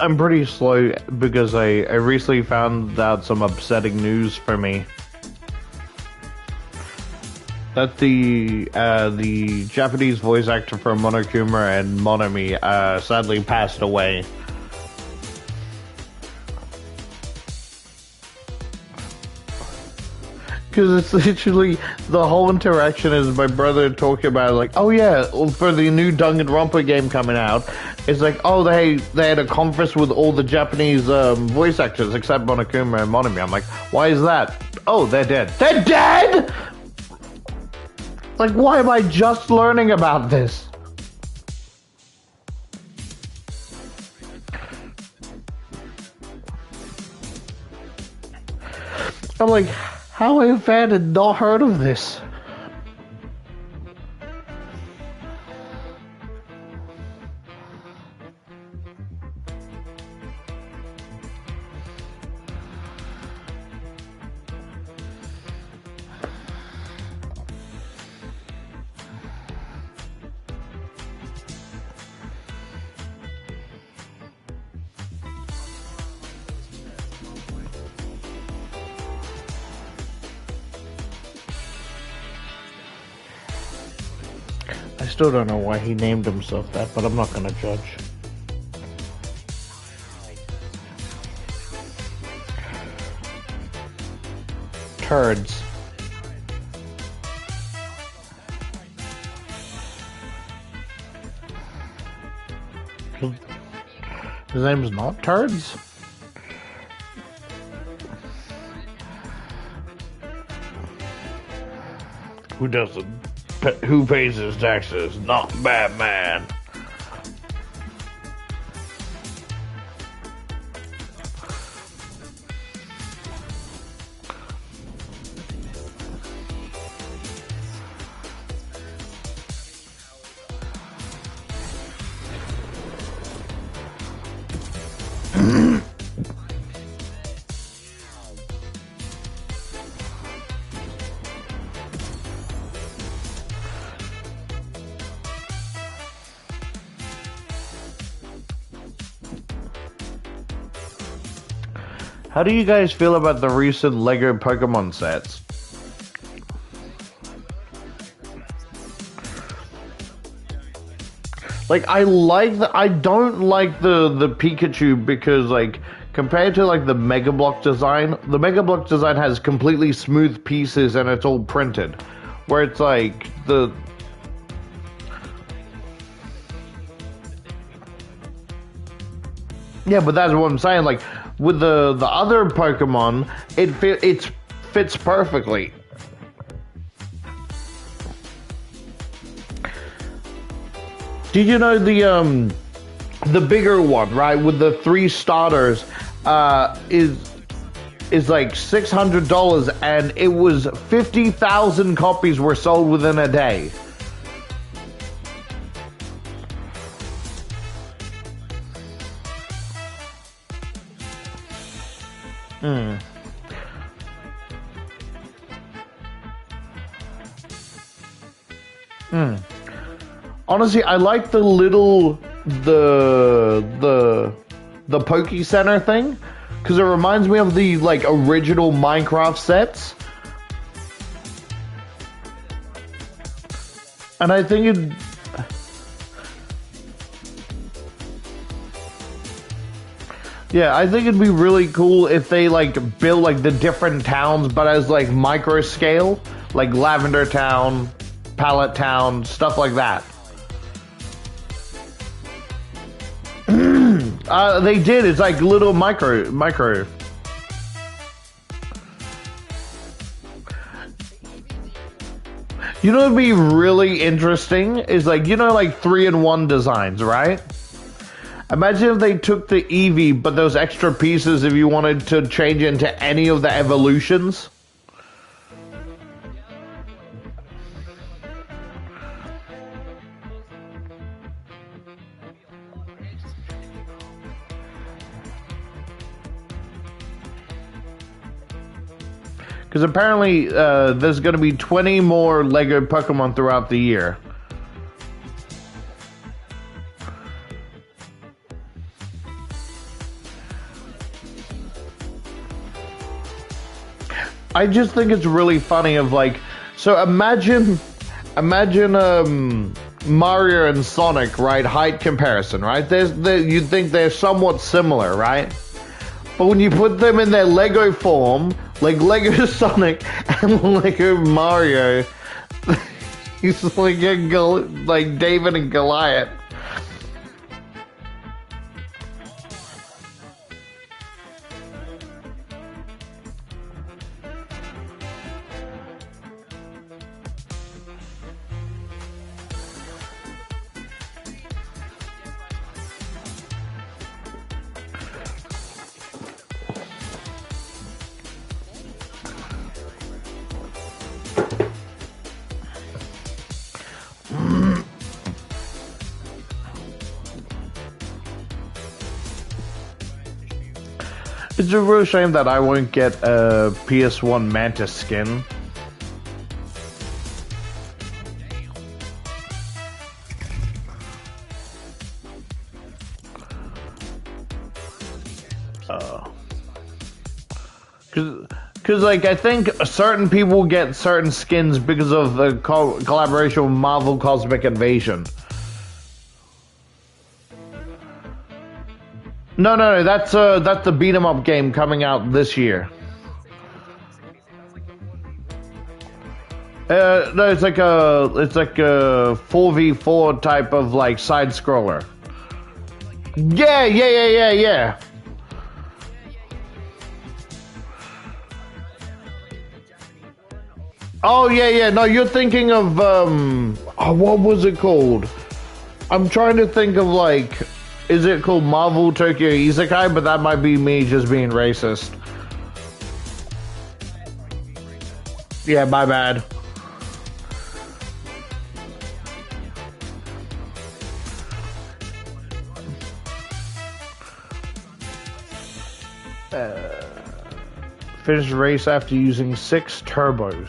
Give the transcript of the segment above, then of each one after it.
I'm pretty slow because I recently found out some upsetting news for me. That the Japanese voice actor for Monokuma and Monomi sadly passed away. Because it's literally, the whole interaction is my brother talking about, like, oh yeah, for the new Danganronpa game coming out, it's like, oh, they had a conference with all the Japanese voice actors except Monokuma and Monomi. I'm like, why is that? Oh, they're dead. They're dead?! Like, why am I just learning about this? I'm like, how have a fan had not heard of this? I still don't know why he named himself that, but I'm not gonna judge. Turds. His name's not Turds? Who doesn't? Who pays his taxes? Not Batman. How do you guys feel about the recent Lego Pokemon sets? Like, I don't like the Pikachu because, like, compared to, like, the Mega Block design has completely smooth pieces and it's all printed. Where it's like, yeah, but that's what I'm saying, like, with the other Pokemon, it fits perfectly. Did you know the bigger one, right, with the 3 starters, is like $600, and it was 50,000 copies were sold within a day. Honestly, I like the little the Poke Center thing because it reminds me of the like original Minecraft sets, and I think it. Yeah, I think it'd be really cool if they like built like the different towns, but as like micro scale, like Lavender Town, Pallet Town, stuff like that. They did. It's like little micro. You know what'd be really interesting is like, you know, like 3-in-1 designs, right? Imagine if they took the Eevee, but those extra pieces if you wanted to change it into any of the evolutions. Because apparently there's going to be 20 more Lego Pokemon throughout the year. I just think it's really funny of like, so imagine Mario and Sonic, right? Height comparison, right? You'd think they're somewhat similar, right? But when you put them in their Lego form, like Lego Sonic and Lego Mario, he's like like David and Goliath. It's a real shame that I won't get a PS1 Mantis skin. Because like, I think certain people get certain skins because of the collaboration with Marvel Cosmic Invasion. No, that's the beat 'em up game coming out this year. No, it's like a 4v4 type of like side scroller. Yeah. Oh yeah. No, you're thinking of what was it called? I'm trying to think of like, is it called Marvel Tokyo Isekai? But that might be me just being racist. Yeah, my bad. Finish race after using 6 turbos.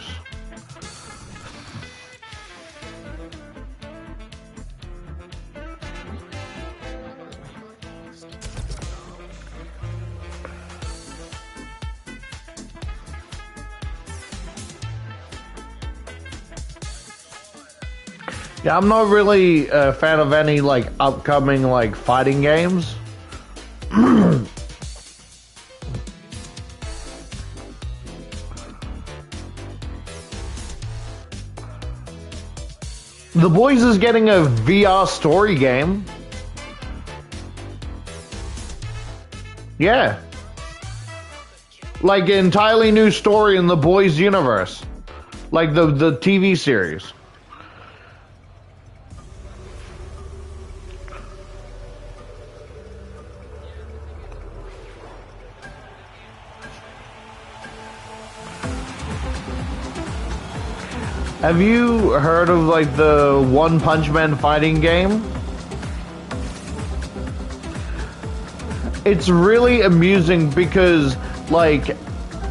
Yeah, I'm not really a fan of any like upcoming like fighting games. The Boys is getting a VR story game. Yeah. Like an entirely new story in the Boys universe. Like the TV series. Have you heard of like the One Punch Man fighting game? It's really amusing because like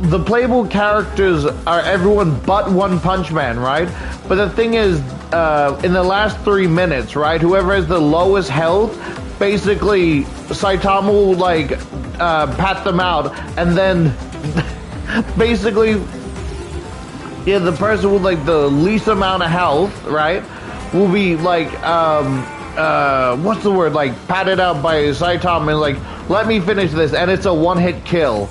the playable characters are everyone but One Punch Man, right? But the thing is, in the last 3 minutes, right, whoever has the lowest health, basically Saitama will like pat them out, and then basically, yeah, the person with like the least amount of health, right, will be like what's the word, like patted out by Saitama and like, let me finish this, and it's a one-hit kill.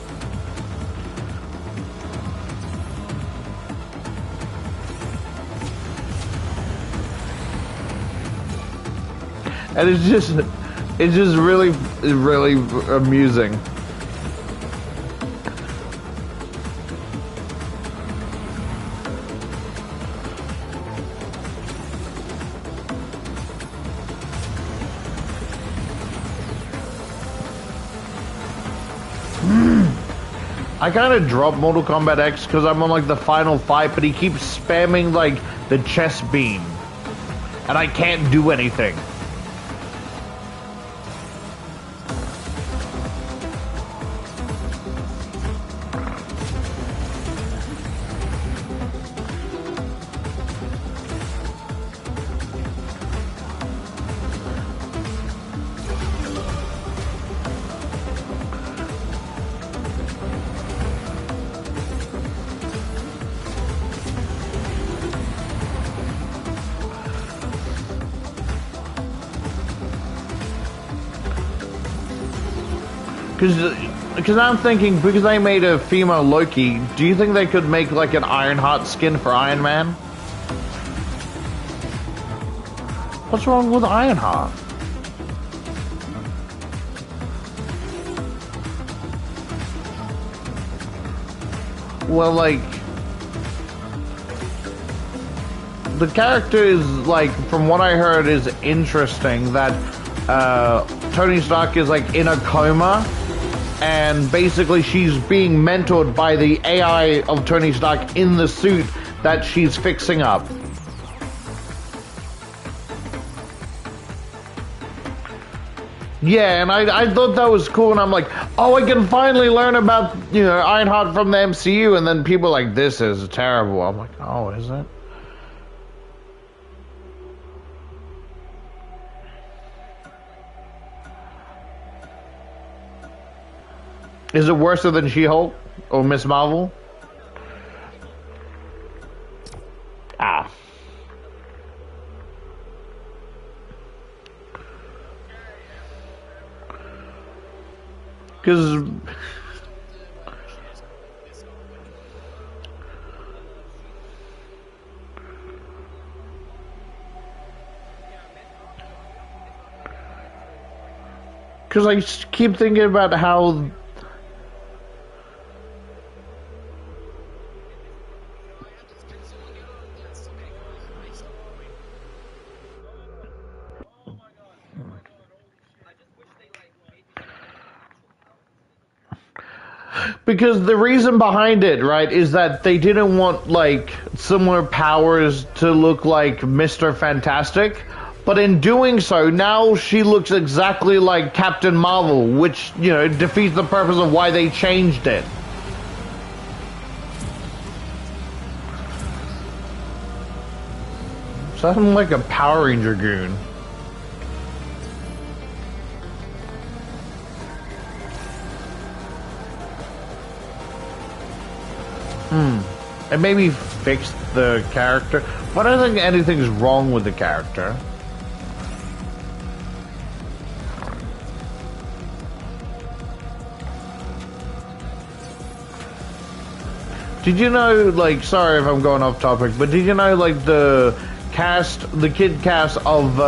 And it's just really amusing. I kind of dropped Mortal Kombat X because I'm on like the final fight, but he keeps spamming like the chest beam, and I can't do anything. Because I'm thinking, because they made a female Loki, do you think they could make like an Ironheart skin for Iron Man? What's wrong with Ironheart? Well, like, the character is, like, from what I heard, is interesting, that Tony Stark is, like, in a coma, and basically she's being mentored by the AI of Tony Stark in the suit that she's fixing up. Yeah, and I thought that was cool, and I'm like, oh, I can finally learn about, you know, Ironheart from the MCU, and then people are like, this is terrible. I'm like, oh, is it? Is it worse than She-Hulk or Miss Marvel? Ah. Because I keep thinking about how because the reason behind it, right, is that they didn't want, like, similar powers to look like Mr. Fantastic, but in doing so, now she looks exactly like Captain Marvel, which, you know, defeats the purpose of why they changed it. Something like a Power Ranger goon. And maybe fix the character. But I don't think anything's wrong with the character. Did you know, like, sorry if I'm going off topic, but did you know, like, the kid cast of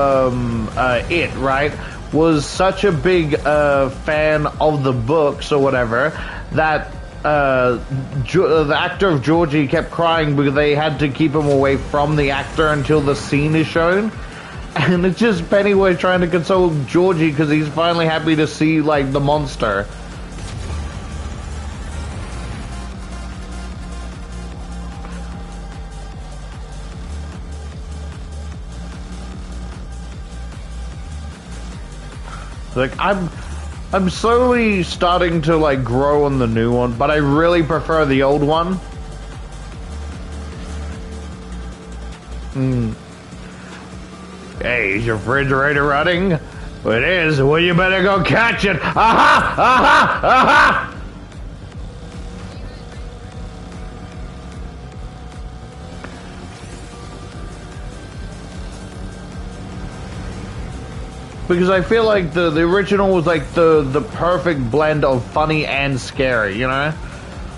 It, right, was such a big fan of the books or whatever that the actor of Georgie kept crying because they had to keep him away from the actor until the scene is shown. And it's just Pennywise trying to console Georgie because he's finally happy to see, like, the monster. Like, I'm slowly starting to, like, grow on the new one, but I really prefer the old one. Hey, is your refrigerator running? Well, it is. Well, you better go catch it. Aha! Aha! Aha! Because I feel like the original was like the perfect blend of funny and scary, you know?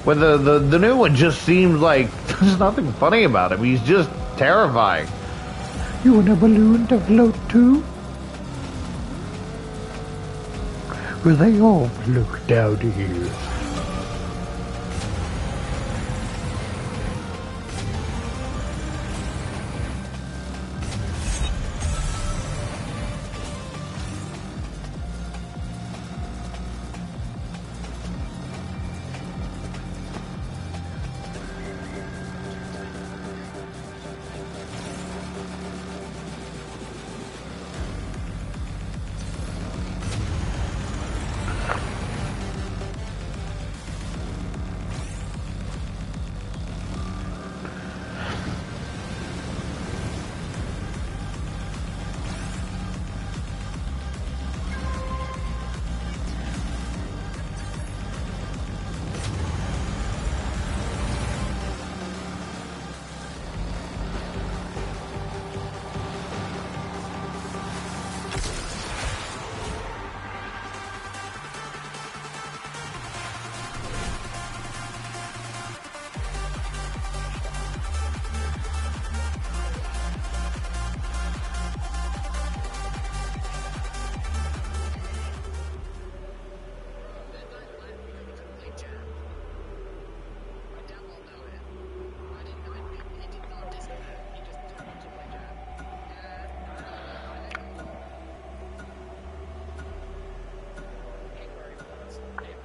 Where the new one just seems like there's nothing funny about him. He's just terrifying. You want a balloon to float too? Well, they all float down here.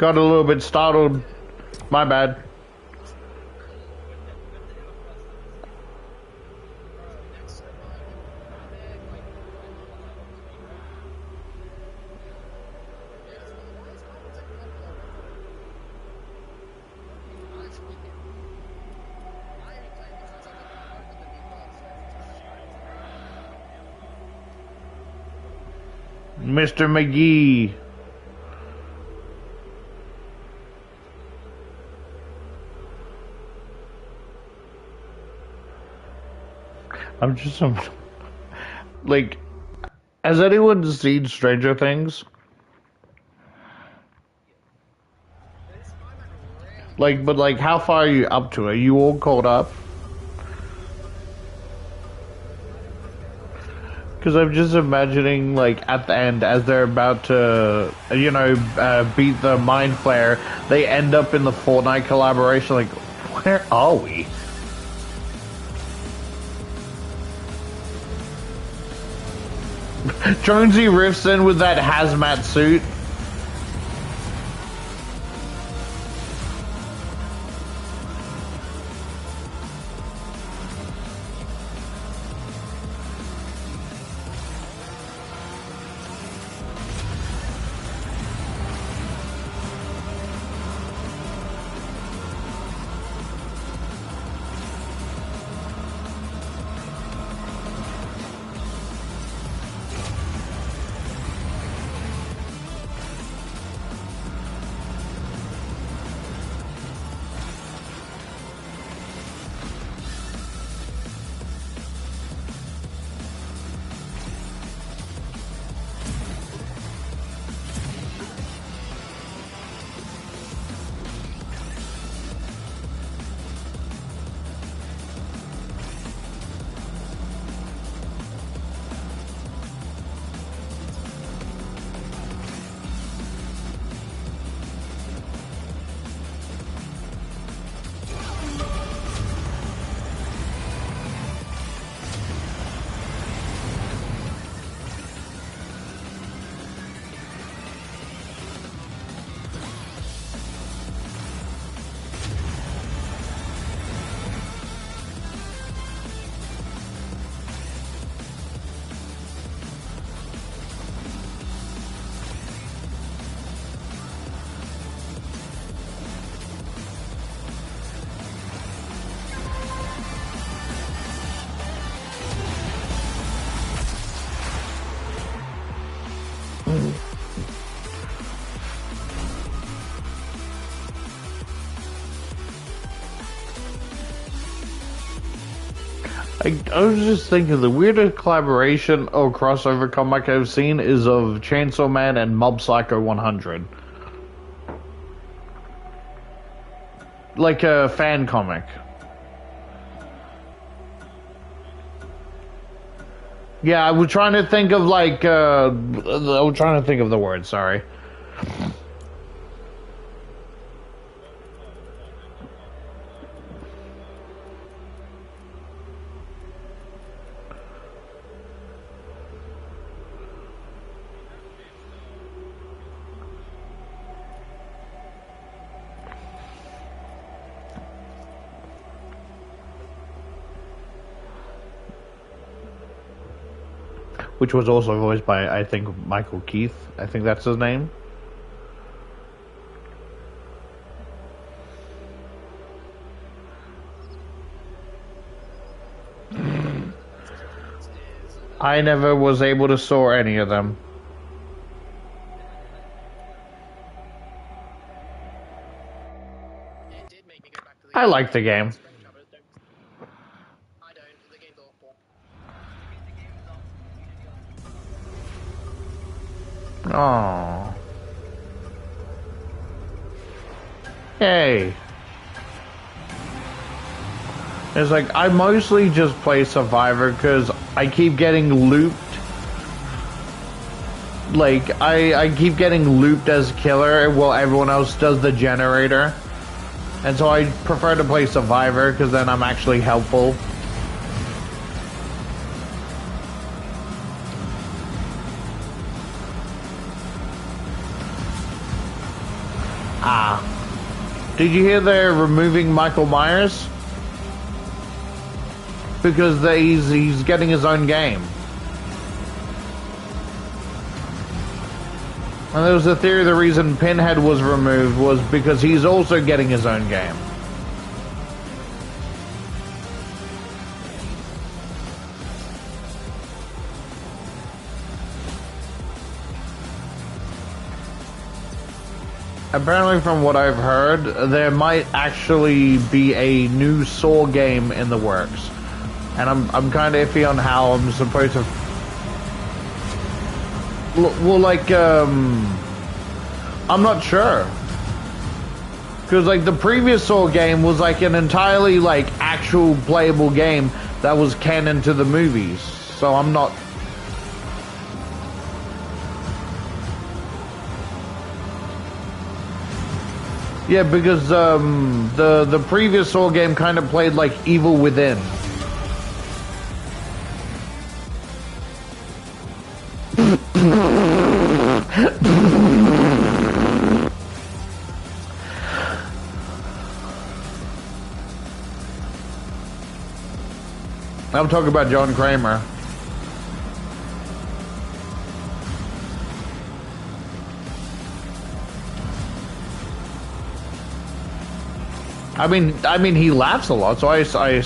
Got a little bit startled. My bad. Mr. McGee. I'm just like, has anyone seen Stranger Things? Like, but like, how far are you up to it? Are you all caught up? Because I'm just imagining, like, at the end, as they're about to, beat the Mind Flayer, they end up in the Fortnite collaboration. Like, where are we? Jonesy riffs in with that hazmat suit. I was just thinking the weirdest collaboration or crossover comic I've seen is of Chainsaw Man and Mob Psycho 100. Like a fan comic. Yeah, I was trying to think of I was trying to think of the word, sorry. Which was also voiced by, I think, Michael Keith. I think that's his name. I never was able to saw any of them. I like the game. Oh. Hey. It's like, I mostly just play Survivor because I keep getting looped. Like, I keep getting looped as killer while everyone else does the generator. And so I prefer to play Survivor because then I'm actually helpful. Ah. Did you hear they're removing Michael Myers? Because he's getting his own game. And there was a theory the reason Pinhead was removed was because he's also getting his own game. Apparently, from what I've heard, there might actually be a new Saw game in the works. And I'm kind of iffy on how I'm supposed to... Well, like, I'm not sure. Because, like, the previous Saw game was, like, an entirely, like, actual playable game that was canon to the movies. So I'm not... Yeah, because, the previous Saw game kind of played like Evil Within. I'm talking about John Kramer. I mean, he laughs a lot, so I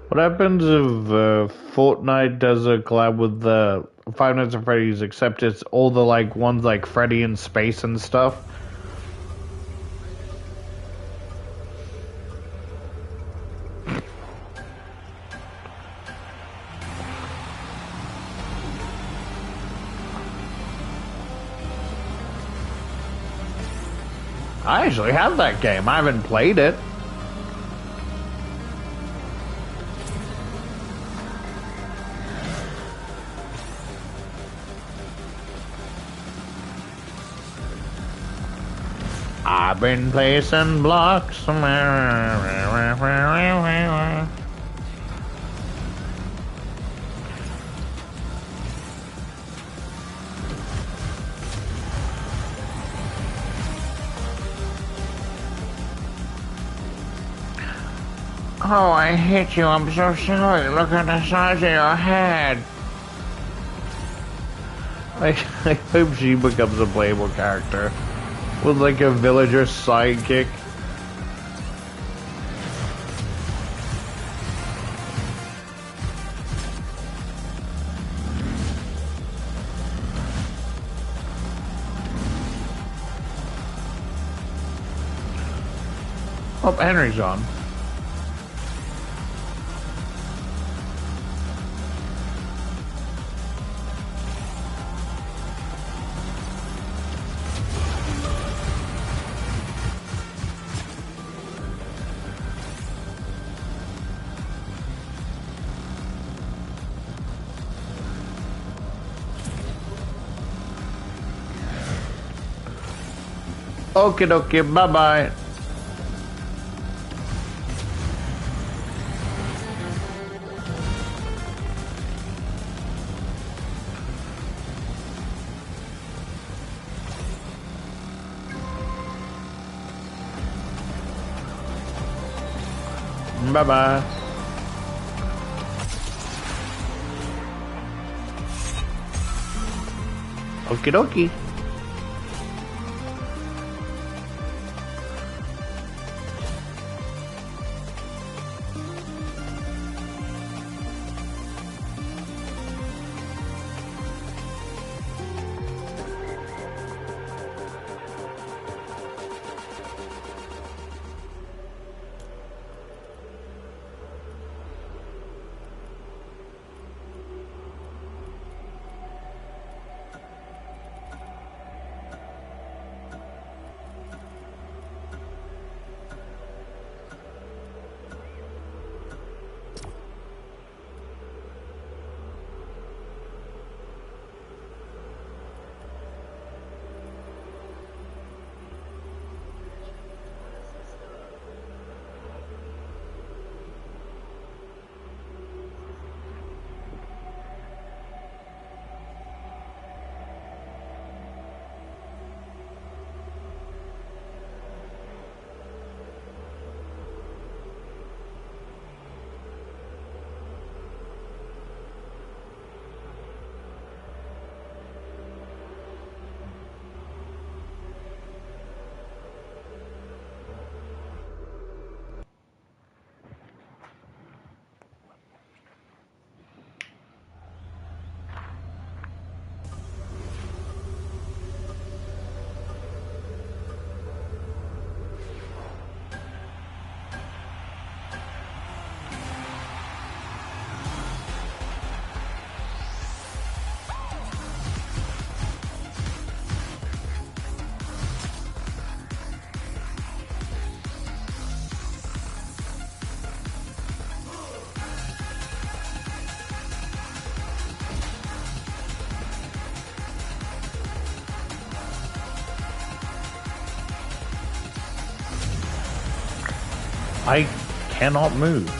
What happens if Fortnite does a collab with the Five Nights at Freddy's, except it's all the like ones like Freddy in space and stuff? I actually have that game. I haven't played it. I've been placing blocks. Oh, I hit you. I'm so sorry. Look at the size of your head. I hope she becomes a playable character with like a villager sidekick. Oh, Henry's on. Okie dokie, bye bye. Bye bye. Okie dokie. I cannot move.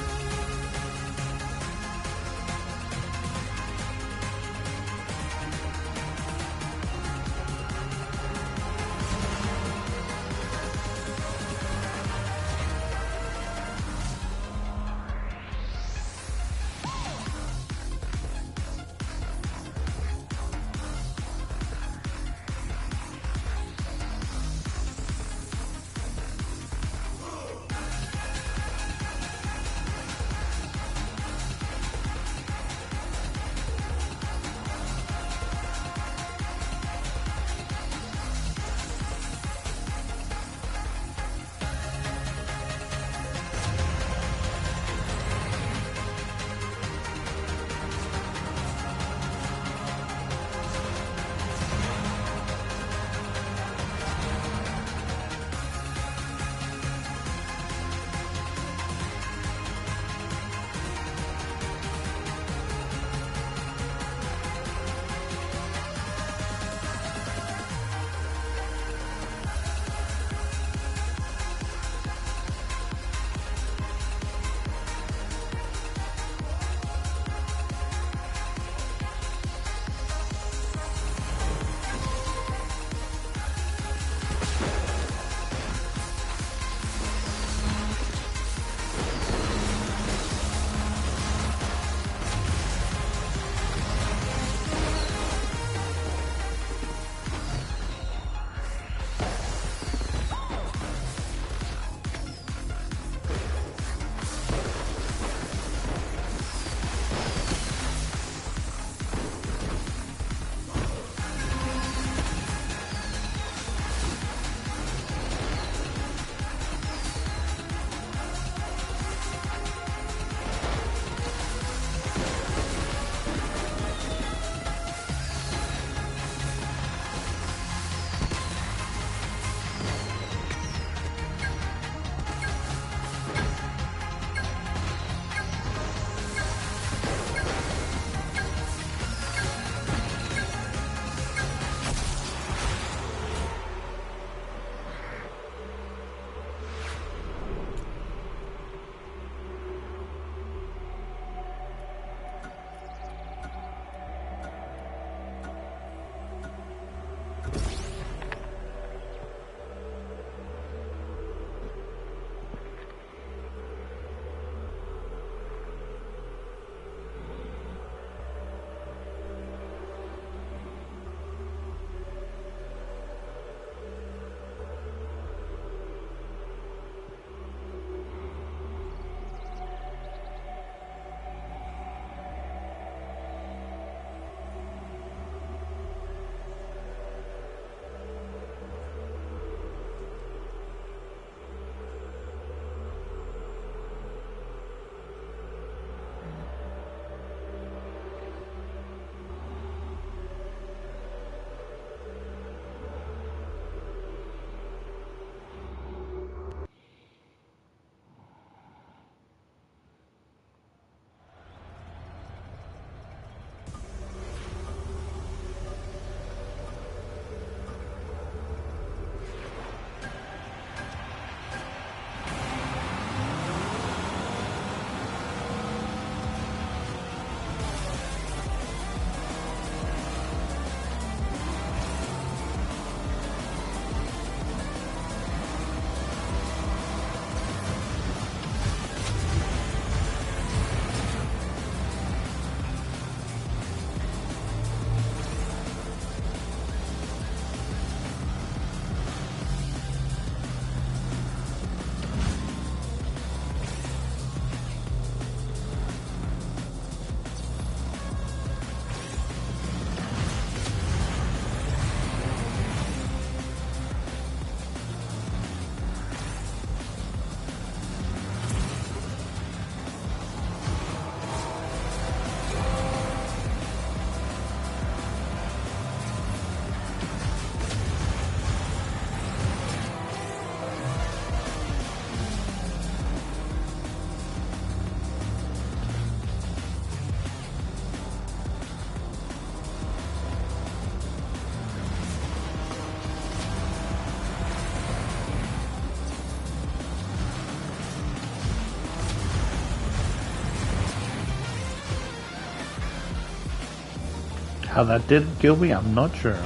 How that did kill me, I'm not sure.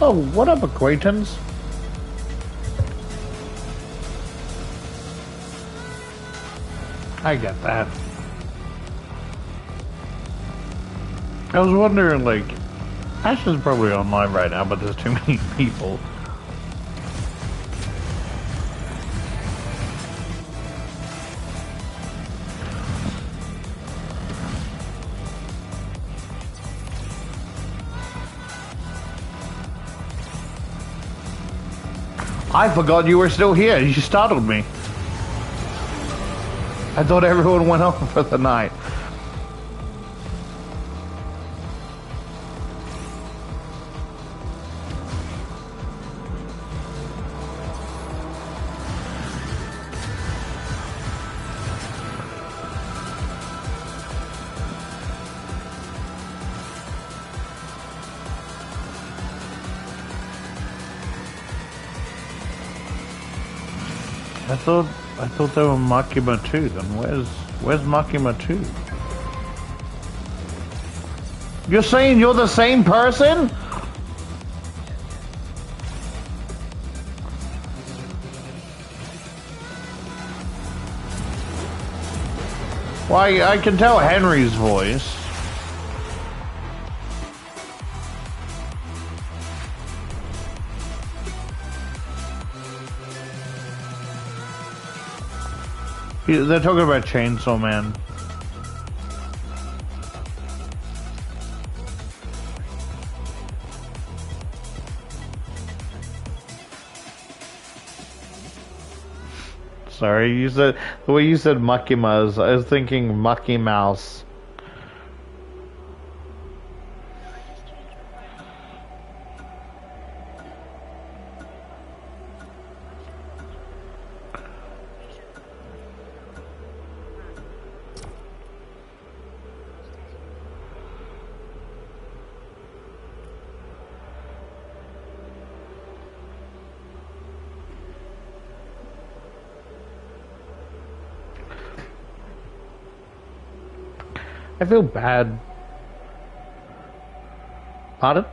Oh, what up, acquaintance? I get that. I was wondering, like, Ash is probably online right now, but there's too many people. I forgot you were still here. You startled me. I thought everyone went home for the night. I thought they were Makima 2. Then where's Makima 2? You're saying you're the same person? Why, I can tell Henry's voice. They're talking about Chainsaw Man. Sorry, you said the way you said Mucky Mouse. I was thinking Mucky Mouse. I feel bad. Pardon? I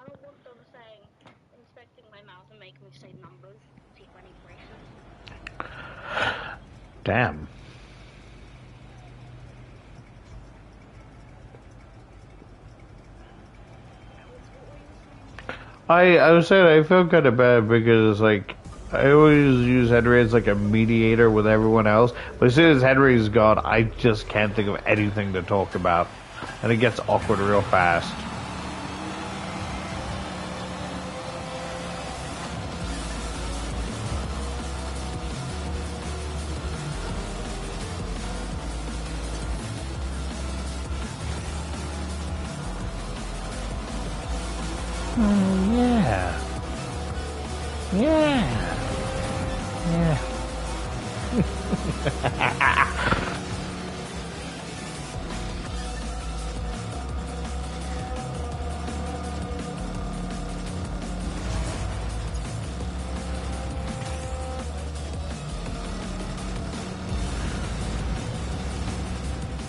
don't want them saying, inspecting my mouth and making me say numbers, see for any braces. Damn. I was saying I feel kind of bad because like I always use Henry as like a mediator with everyone else, but as soon as Henry's gone, I just can't think of anything to talk about, and it gets awkward real fast. Yeah. Yeah. Yeah.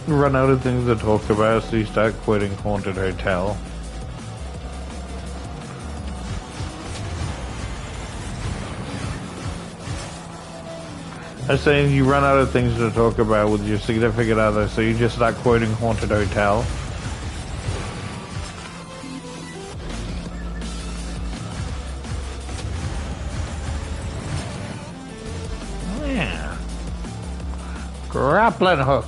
Run out of things to talk about, so you start quitting Haunted Hotel. I'm saying you run out of things to talk about with your significant other, so you just start quoting Haunted Hotel. Yeah. Grappling hook.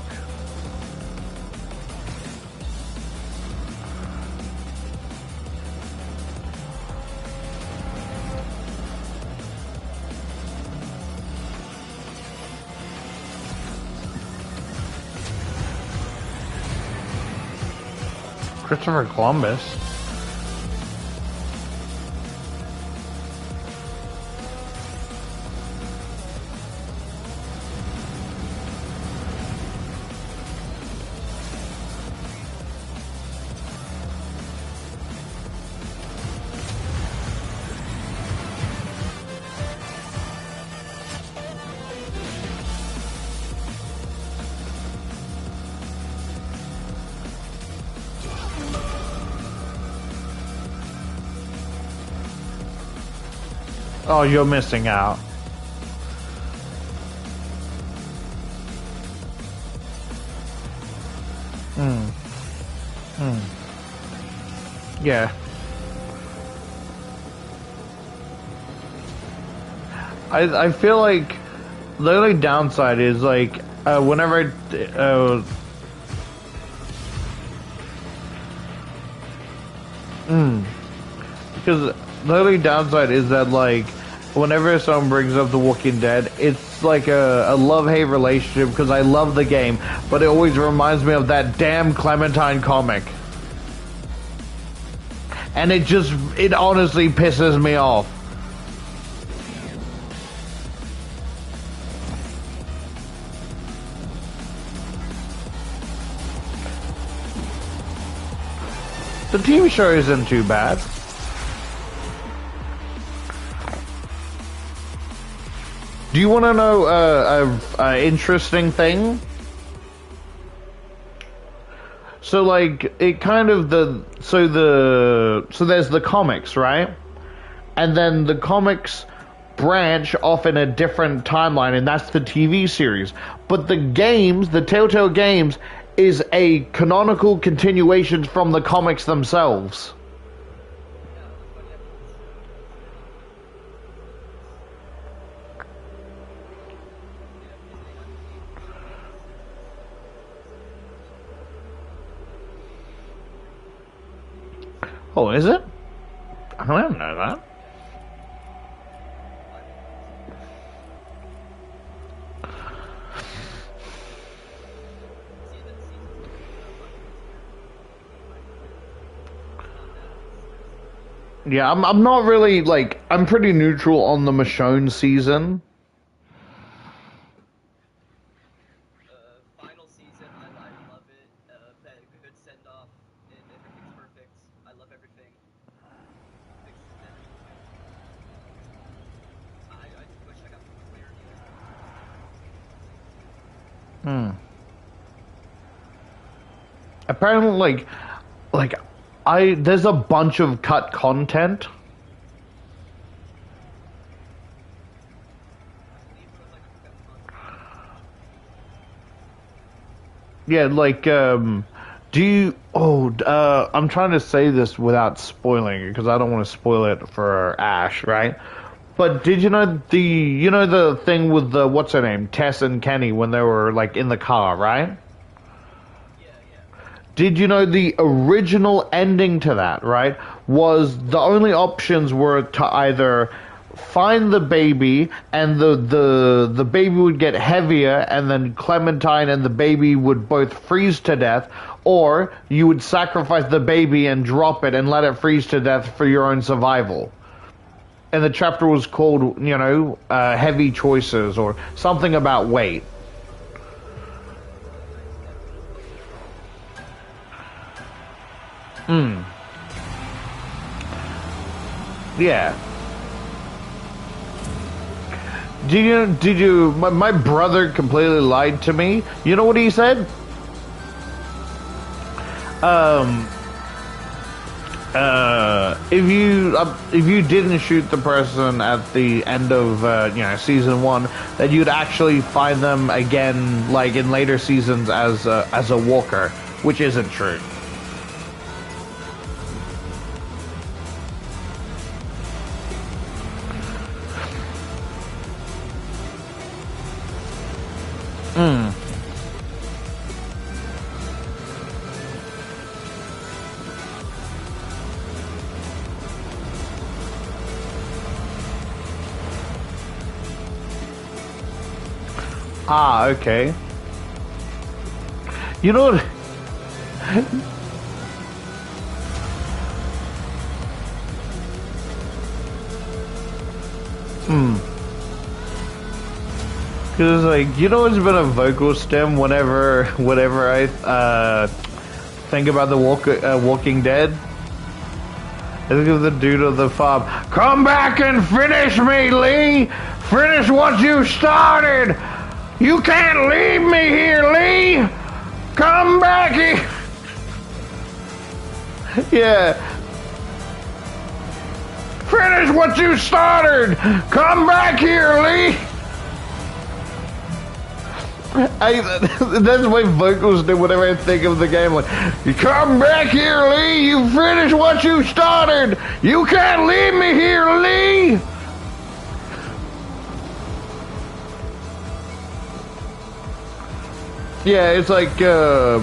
Christopher Columbus. Oh, you're missing out. Yeah. I feel like the only downside is like whenever because the only downside is that like whenever someone brings up The Walking Dead, it's like a love-hate relationship because I love the game, but it always reminds me of that damn Clementine comic. And it honestly pisses me off. The TV show isn't too bad. Do you want to know a interesting thing? So like it kind of so there's the comics, right? And then the comics branch off in a different timeline, and that's the TV series. But the games, the Telltale games, is a canonical continuation from the comics themselves. Oh, is it? I don't know that. Yeah, I'm not really, like, I'm pretty neutral on the Michonne season. Final season, I love it. Good send off, and everything's perfect. I love everything. I just wish I got more clarity. Apparently, there's a bunch of cut content. Yeah, like, do you, I'm trying to say this without spoiling it, because I don't want to spoil it for Ash, right? But did you know the thing with the, what's her name, Tess and Kenny, when they were, like, in the car, right? Did you know the original ending to that, right, was the only options were to either find the baby and the baby would get heavier and then Clementine and the baby would both freeze to death, or you would sacrifice the baby and drop it and let it freeze to death for your own survival. And the chapter was called, Heavy Choices or something about weight. Yeah. My brother completely lied to me. You know what he said? If you didn't shoot the person at the end of season 1, then you'd actually find them again, like in later seasons, as a walker, which isn't true. Ah, okay. You know what? Because, like, it's been a vocal stem whenever I think about the Walking Dead. I think of the dude on the farm. Come back and finish me, Lee! Finish what you started! You can't leave me here, Lee! Come back here! Yeah. Finish what you started! Come back here, Lee! That's my vocals do whenever I think of the game. Like, you come back here, Lee! You finish what you started! You can't leave me here, Lee! Yeah, it's like, because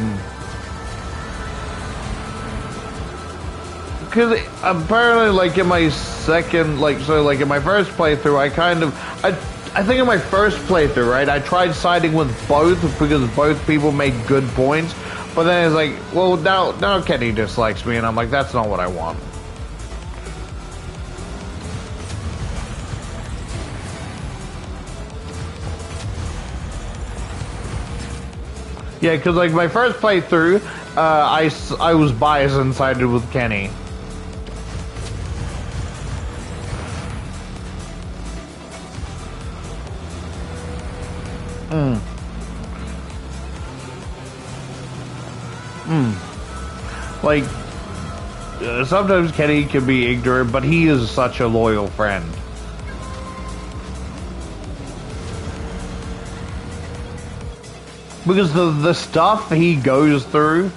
apparently, like, in my second, like, so, like, in my first playthrough, I think in my first playthrough, right, I tried siding with both because both people made good points, but then it's like, well, now Kenny dislikes me, and I'm like, that's not what I want. Yeah, because, like, my first playthrough, I was biased and sided with Kenny. Like, sometimes Kenny can be ignorant, but he is such a loyal friend. Because the stuff he goes through.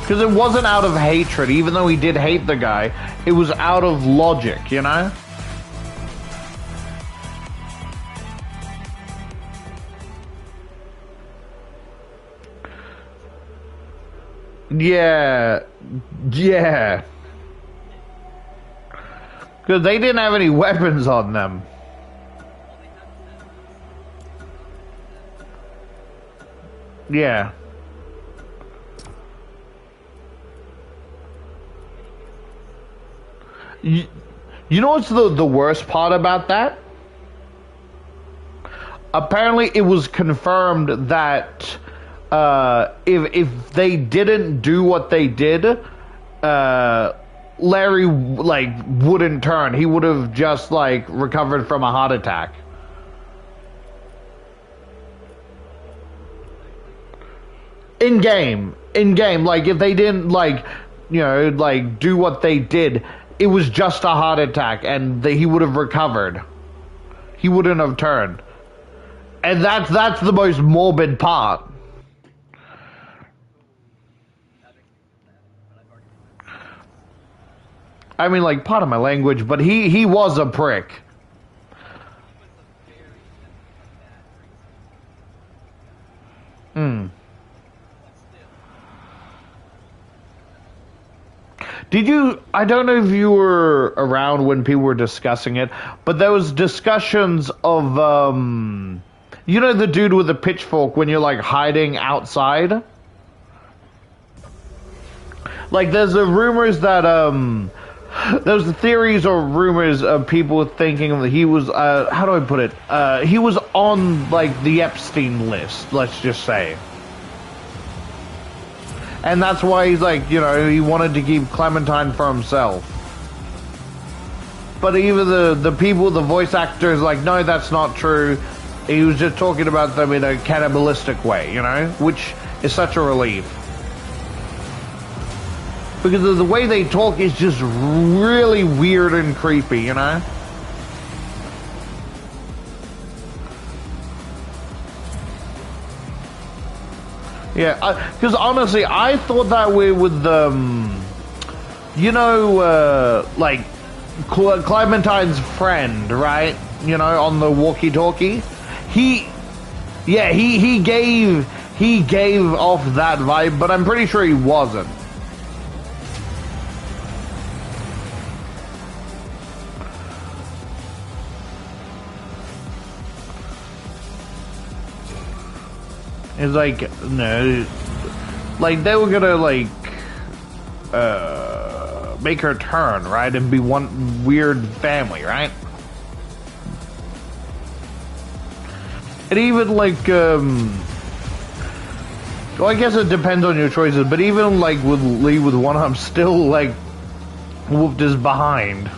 Because it wasn't out of hatred, even though he did hate the guy, it was out of logic, you know? Yeah. Yeah. Because they didn't have any weapons on them. Yeah. You, you know what's the worst part about that? Apparently, it was confirmed that if they didn't do what they did, Larry like wouldn't turn. He would have just like recovered from a heart attack. In game, like if they didn't like, like do what they did, it was just a heart attack, and he would have recovered. He wouldn't have turned. And that's the most morbid part. I mean, like, pardon my language, but he was a prick. Hmm. Did you? I don't know if you were around when people were discussing it, but there was discussions of the dude with the pitchfork when you're like hiding outside. Like, there's the rumors that there's the theories or rumors of people thinking that he was how do I put it? He was on like the Epstein list, let's just say. And that's why he's like, he wanted to keep Clementine for himself. But even the people, the voice actors, like, no, that's not true. He was just talking about them in a cannibalistic way, which is such a relief. Because of the way they talk is just really weird and creepy, Yeah, because honestly, I thought that way with like Clementine's friend, right? On the walkie-talkie. He gave off that vibe, but I'm pretty sure he wasn't. It's like, no, like they were gonna like make her turn, right, and be one weird family, right? And even like well, I guess it depends on your choices, but even like with Lee with one arm, still like whooped his behind.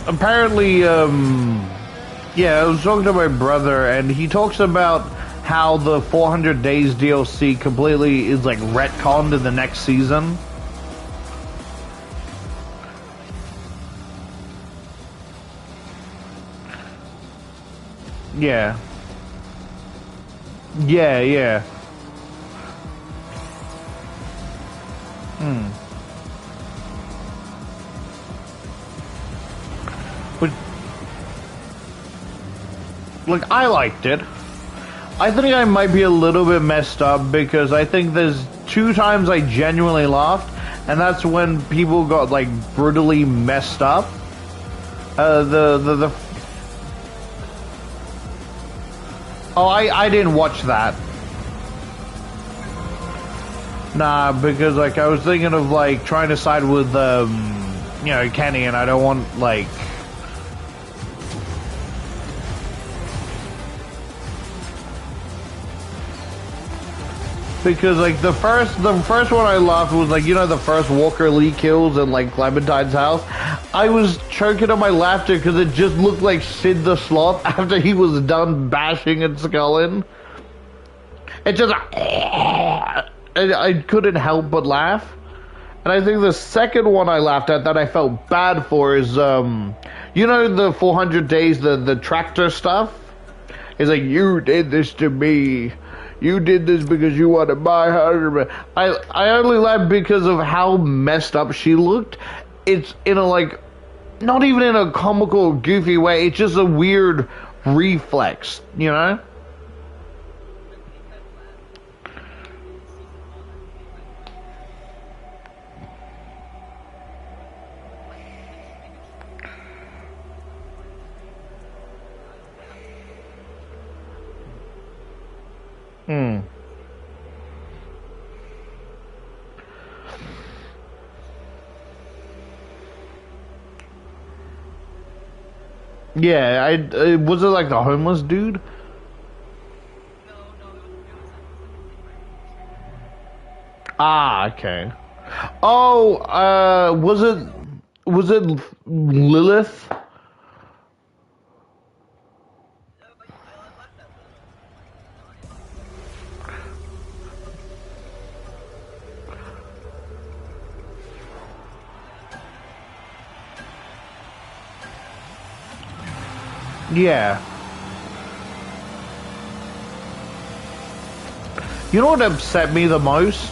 Apparently, yeah, I was talking to my brother, and he talks about how the 400 Days DLC completely is like retconned in the next season. Yeah. Yeah. But, like, I liked it. I think I might be a little bit messed up because I think there's 2 times I genuinely laughed, and that's when people got, like, brutally messed up. Oh, I didn't watch that. Nah, because, like, I was thinking of, like, trying to side with, Kenny, and I don't want, like... Because, like, the first one I laughed was, like, the first Walker Lee kills in, like, Clementine's house. I was choking on my laughter because it just looked like Sid the Sloth after he was done bashing and sculling. It just... I couldn't help but laugh. And I think the second one I laughed at that I felt bad for is, you know, the 400 days, the tractor stuff? It's like, you did this to me. You did this because you wanted my husband. I only laughed because of how messed up she looked. It's in a, like, not even in a comical, goofy way. It's just a weird reflex, you know? Hmm. Yeah, was it like the homeless dude? No, Ah, okay. Oh, was it Lilith? I like that little, Yeah. You know what upset me the most?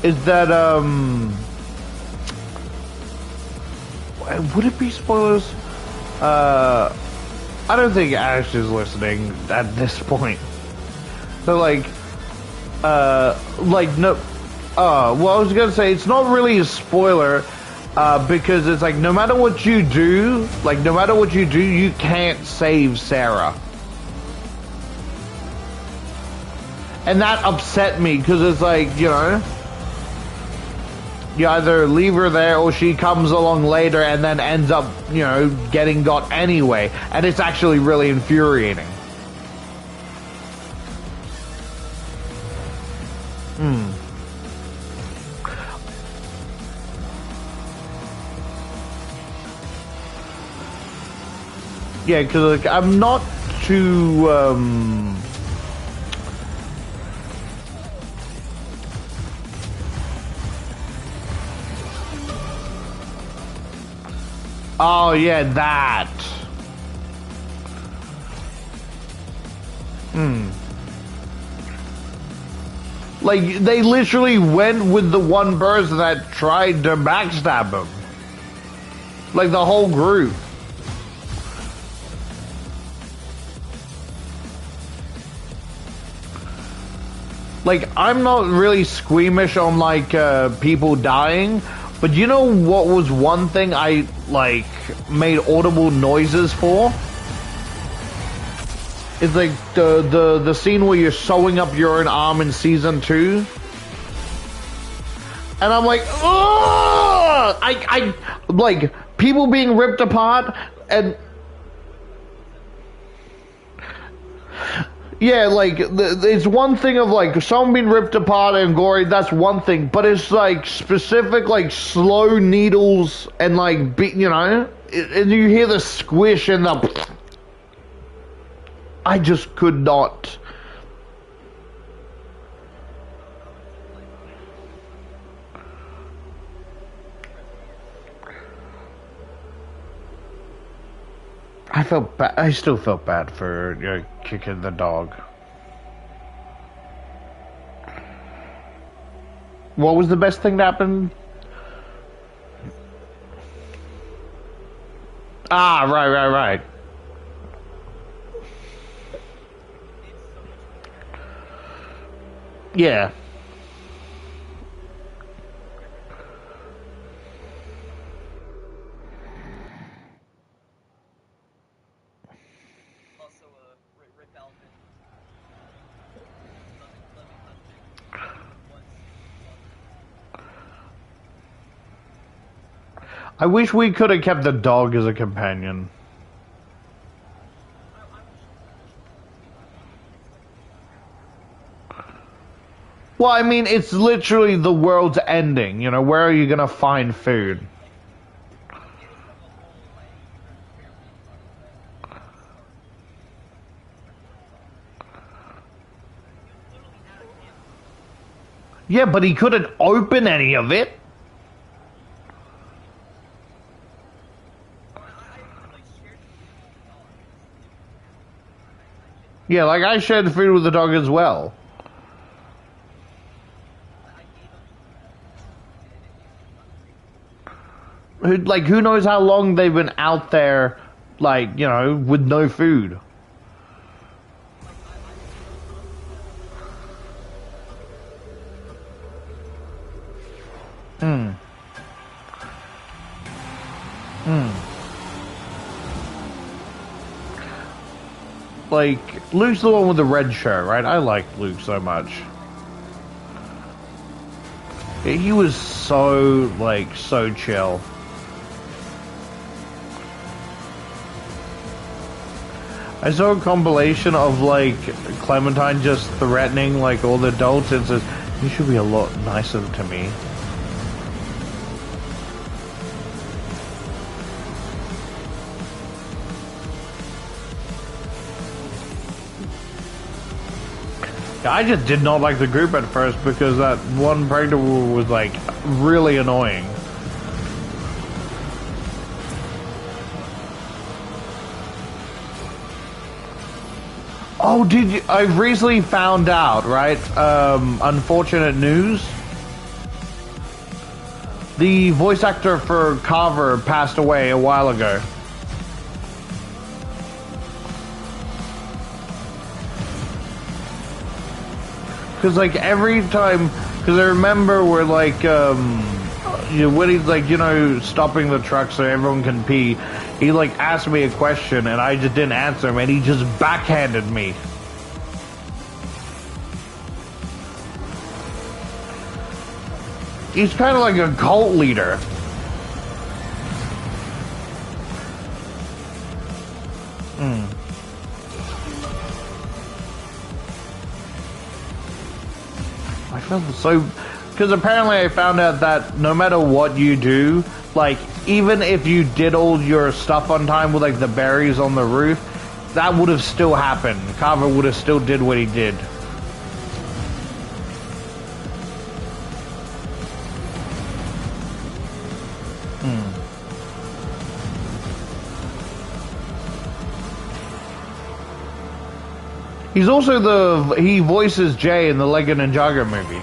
Is that, would it be spoilers? I don't think Ash is listening at this point. So, no, well, I was gonna say, it's not really a spoiler, because it's like, no matter what you do, you can't save Sarah. And that upset me, because it's like, you know, you either leave her there or she comes along later and then ends up, you know, getting got anyway. And it's actually really infuriating. Yeah, because, like, I'm not too, oh, yeah, that. Like, they literally went with the one person that tried to backstab him. Like, the whole group. Like, I'm not really squeamish on, like, people dying, but you know what was one thing I, like, made audible noises for? It's like the scene where you're sewing up your own arm in season 2. And I'm like, ugh! I like, people being ripped apart, and yeah, like, it's one thing of, like, someone being ripped apart and gory, that's one thing, but it's, like, specific, like, slow needles and, like, you know, and you hear the squish and the... I just could not. I still felt bad for, you know, kicking the dog. What was the best thing that happened? Ah, right. Yeah. also Rick Alvin. Loving husband. Once. I wish we could have kept the dog as a companion. Well, I mean, it's literally the world's ending. You know, where are you gonna find food? Yeah, but he couldn't open any of it. Yeah, like I shared food with the dog as well. Who knows how long they've been out there, like, you know, with no food. Hmm. Hmm. Like, Luke's the one with the red shirt, right? I like Luke so much. He was so, like, so chill. I saw a compilation of, like, Clementine just threatening, like, all the adults and says, you should be a lot nicer to me. I just did not like the group at first because that one pregnant woman was, like, really annoying. Oh, did you? I've recently found out, right? Unfortunate news. The voice actor for Carver passed away a while ago. Because, like, every time... Because I remember we're, like, when he's, like, you know, stopping the truck so everyone can pee, he, like, asked me a question, and I just didn't answer him, and he just backhanded me. He's kind of like a cult leader. I felt so... Because apparently I found out that no matter what you do, like, even if you did all your stuff on time with, like, the berries on the roof, that would have still happened. Carver would have still did what he did. He's also he voices Jay in the Lego Ninjago movie.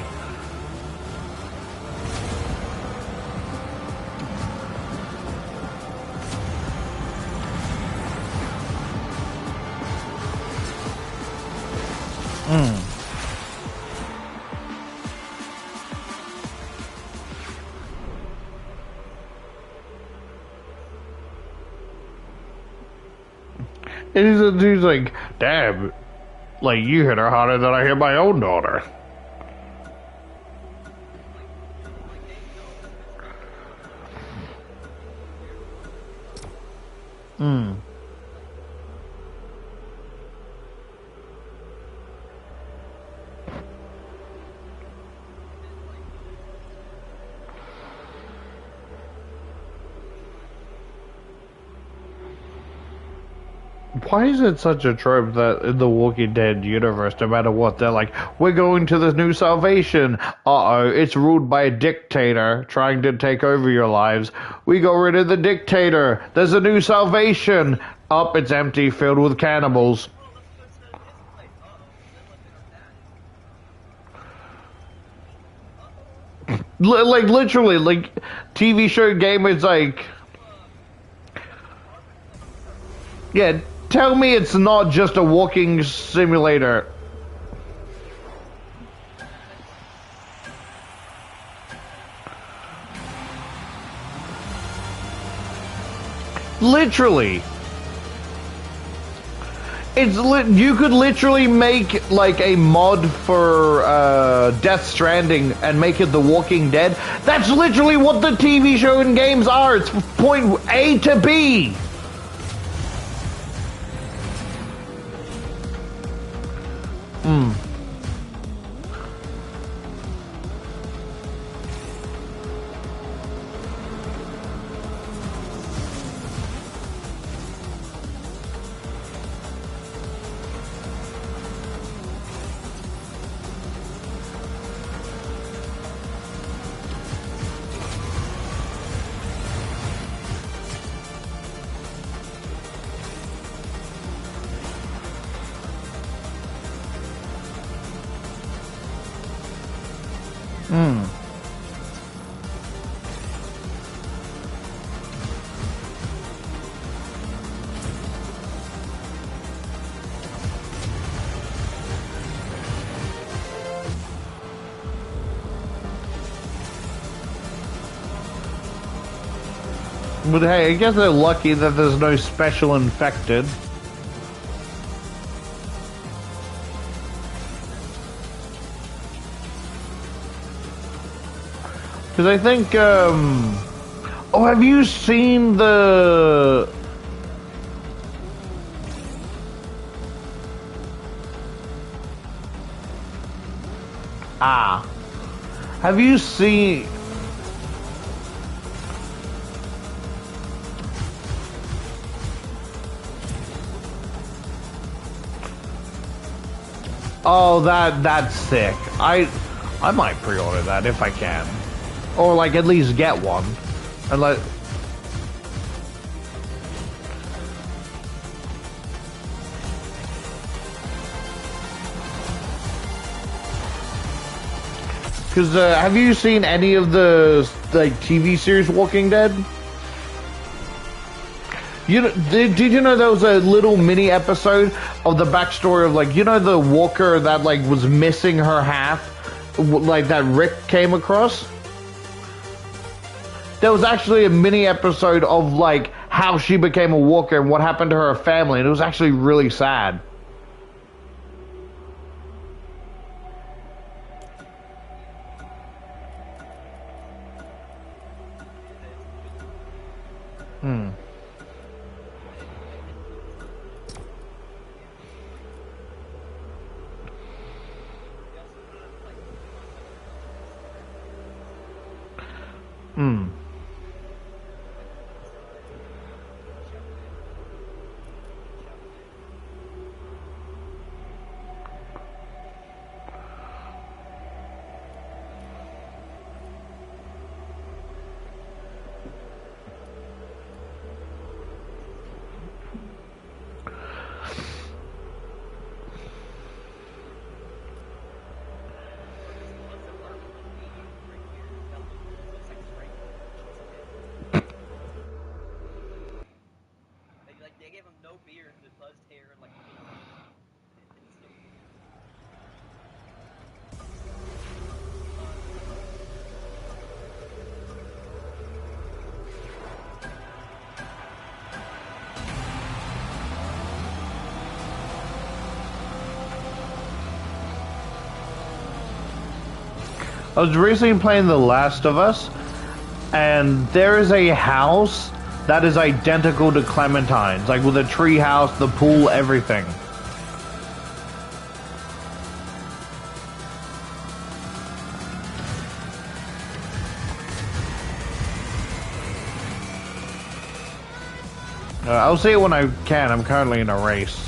And he's like, damn, like, you hit her harder than I hit my own daughter. Why is it such a trope that in the Walking Dead universe, no matter what, they're like, we're going to this new salvation. Uh-oh, it's ruled by a dictator trying to take over your lives. We got rid of the dictator. There's a new salvation. Up, it's empty, filled with cannibals. Like, literally, like, TV show gamers, like... Yeah, tell me it's not just a walking simulator. Literally. You could literally make, like, a mod for Death Stranding and make it The Walking Dead. That's literally what the TV show and games are. It's point A to B. But hey, I guess they're lucky that there's no special infected. Because I think, oh, have you seen the... Ah. Have you seen... Oh, that's sick. I might pre-order that if I can. Or like at least get one. And like because have you seen any of the like TV series Walking Dead? You know, did you know there was a little mini episode of the backstory of like, you know, the walker that like was missing her half, like that Rick came across? There was actually a mini episode of like how she became a walker and what happened to her family, and it was actually really sad. Hmm. Hmm. They gave him no beard, just buzzed hair and like I was recently playing The Last of Us, and there is a house that is identical to Clementine's, like with a tree house, the pool, everything. I'll see it when I can. I'm currently in a race.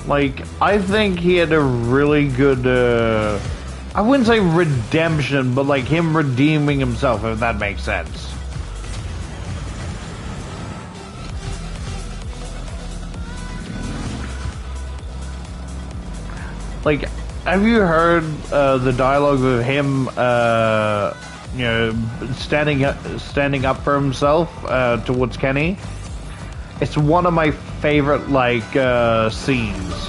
Like, I think he had a really good, I wouldn't say redemption, but like him redeeming himself, if that makes sense. Like, have you heard the dialogue of him, you know, standing up for himself towards Kenny? It's one of my favorite, like, scenes.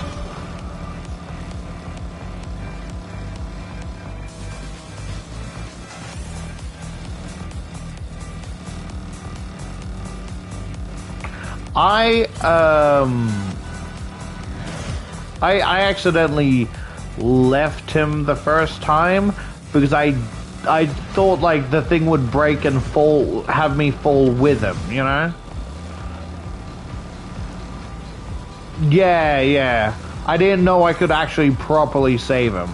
I accidentally left him the first time because I thought like the thing would break and have me fall with him, you know? Yeah. I didn't know I could actually properly save him.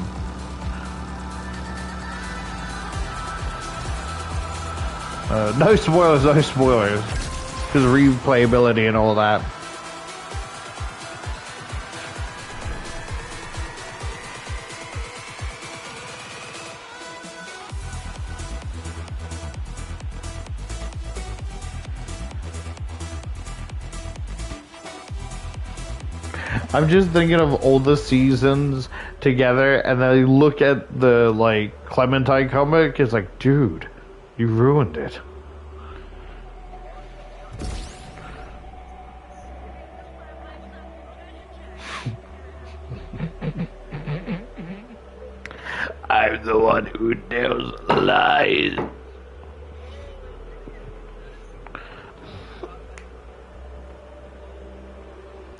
No spoilers. Because of replayability and all that. I'm just thinking of all the seasons together, and then I look at the like Clementine comic. It's like, dude, you ruined it. I'm the one who tells lies.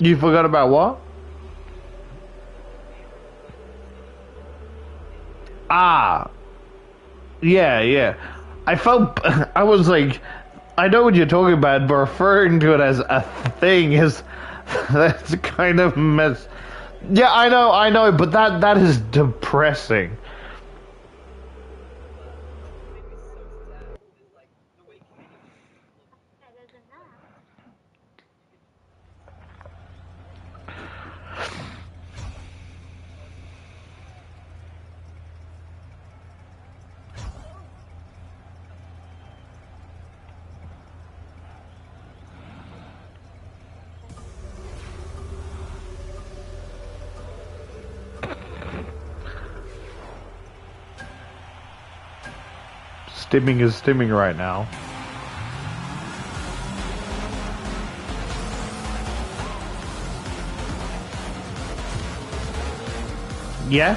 You forgot about what? Ah, yeah. I felt, I was like, I know what you're talking about, but referring to it as a thing is, that's kind of mess. Yeah, I know, but that is depressing. Better than that. Stimming is stimming right now. Yeah?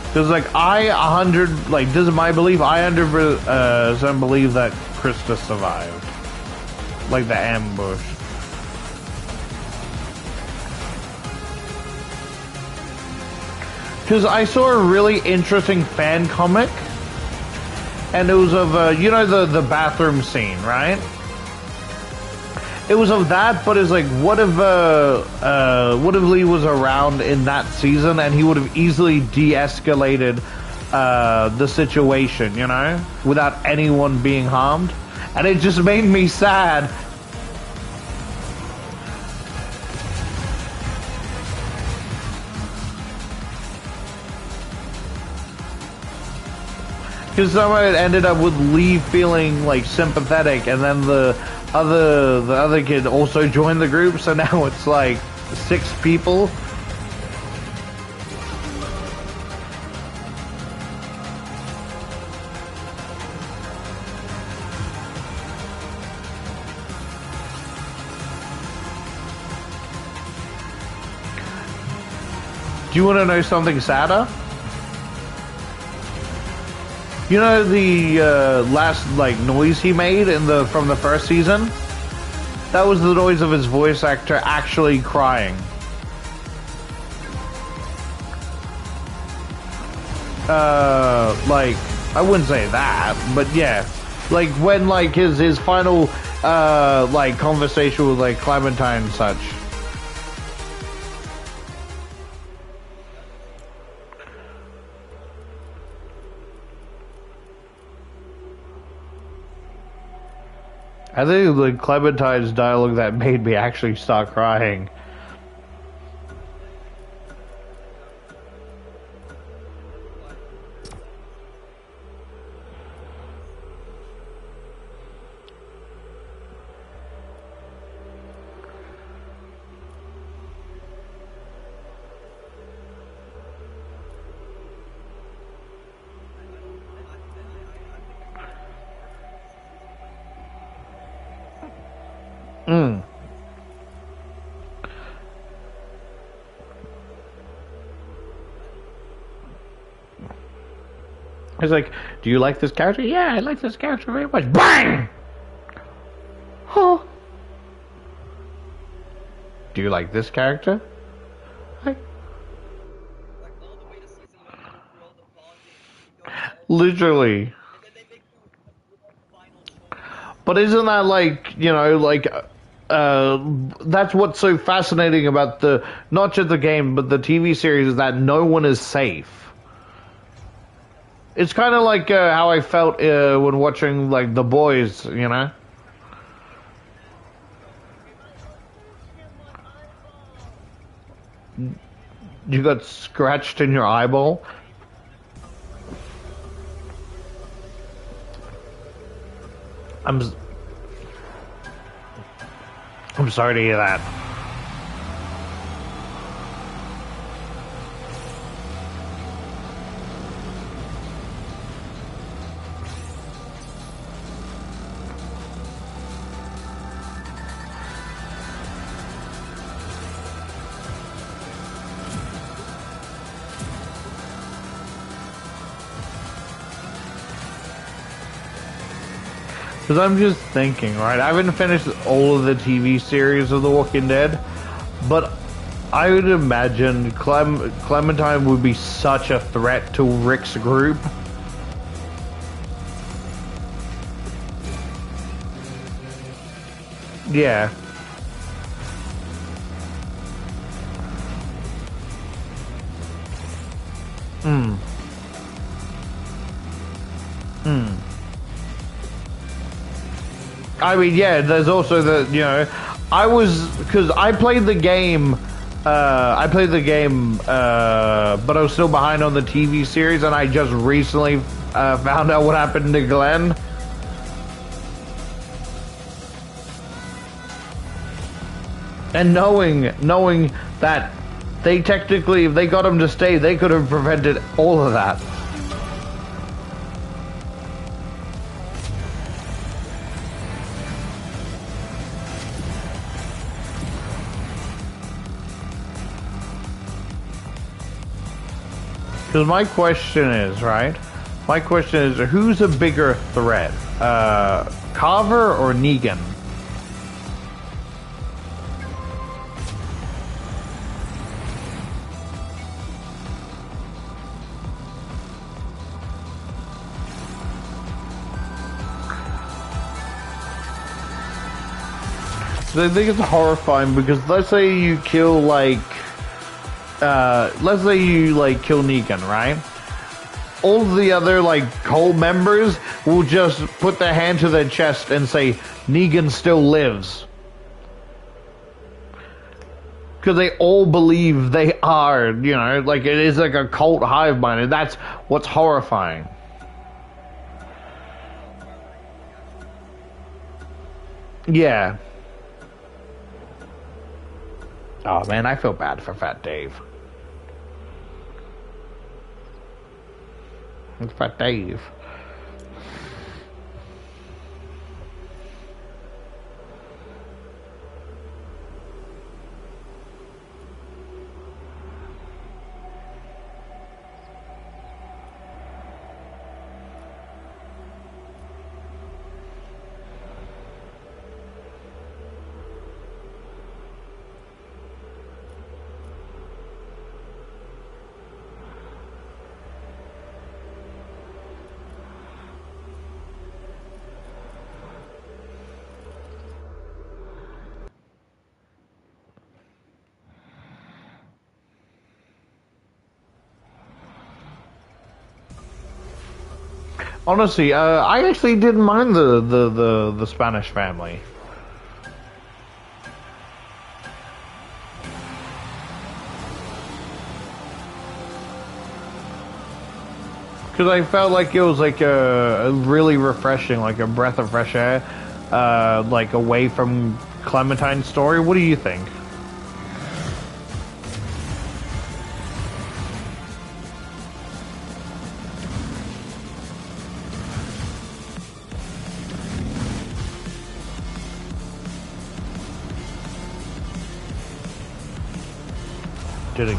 Because, like, I 100, like, this is my belief, I 100% believe that Krista survived. Like, the ambush. Because I saw a really interesting fan comic, and it was of, you know, the bathroom scene, right? It was of that, but it's like, what if Lee was around in that season and he would have easily de-escalated the situation, you know, without anyone being harmed, and it just made me sad. Because somehow it ended up with Lee feeling like sympathetic, and then the other kid also joined the group, so now it's like 6 people. Do you want to know something sadder? You know the last like noise he made from the first season? That was the noise of his voice actor actually crying. Like, I wouldn't say that, but yeah. Like when like his final like conversation with like Clementine and such. I think the Clementine's dialogue that made me actually start crying. He's like, do you like this character? Yeah, I like this character very much. BANG! Huh. Do you like this character? Literally. But isn't that like, you know, like, that's what's so fascinating about not just the game, but the TV series, is that no one is safe. It's kind of like how I felt when watching, like, The Boys, you know? You got scratched in your eyeball? I'm I'm sorry to hear that. Because I'm just thinking, right? I haven't finished all of the TV series of The Walking Dead, but I would imagine Clementine would be such a threat to Rick's group. Yeah. Hmm. Hmm. I mean, yeah, there's also the, because I played the game, but I was still behind on the TV series, and I just recently found out what happened to Glenn. And knowing that they technically, if they got him to stay, they could have prevented all of that. Because my question is, right? My question is, who's a bigger threat? Carver or Negan? I think it's horrifying because let's say you kill let's say you kill Negan, right? All the other cult members will just put their hand to their chest and say Negan still lives. Because they all believe they are, it is like a cult hive mind, and that's what's horrifying. Yeah. Oh man, I feel bad for Fat Dave. It's Fat Dave. Honestly, I actually didn't mind the Spanish family. Because I felt like it was a really refreshing, like a breath of fresh air, away from Clementine's story. What do you think? Did he?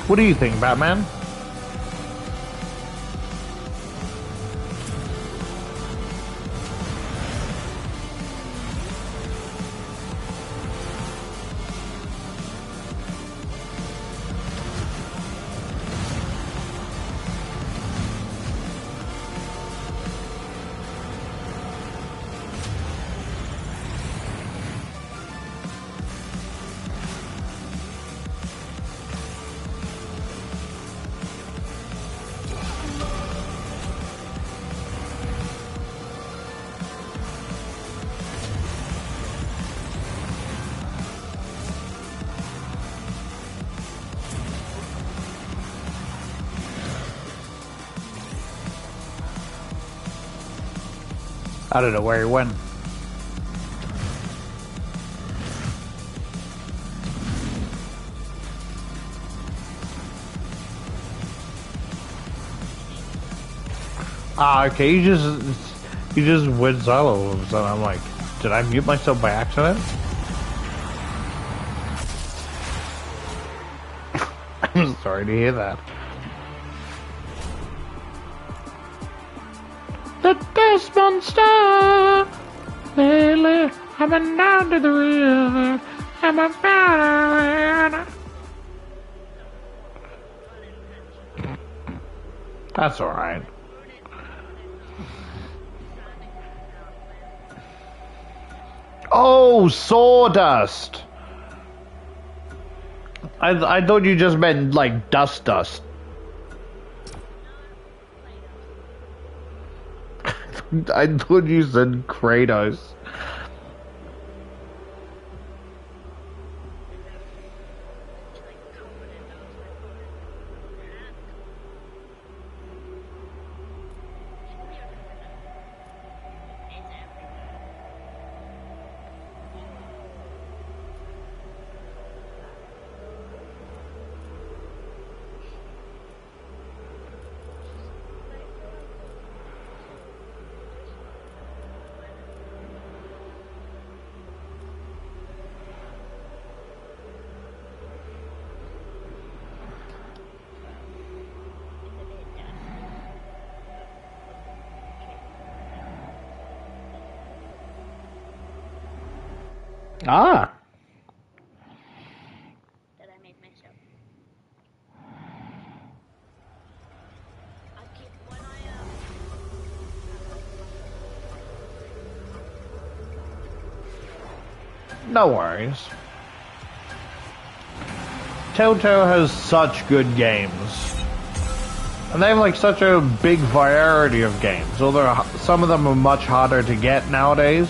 What do you think, Batman? I don't know where he went. Ah, okay, you just went solo all of a sudden. I'm like, did I mute myself by accident? I'm sorry to hear that. The death monster! Lately, I've been down to the river. I'm a better. That's alright. Oh, sawdust! I thought you just meant like dust. I thought you said Kratos. Ah. That I made myself. I keep when No worries. Telltale has such good games. And they have like such a big variety of games, although some of them are much harder to get nowadays.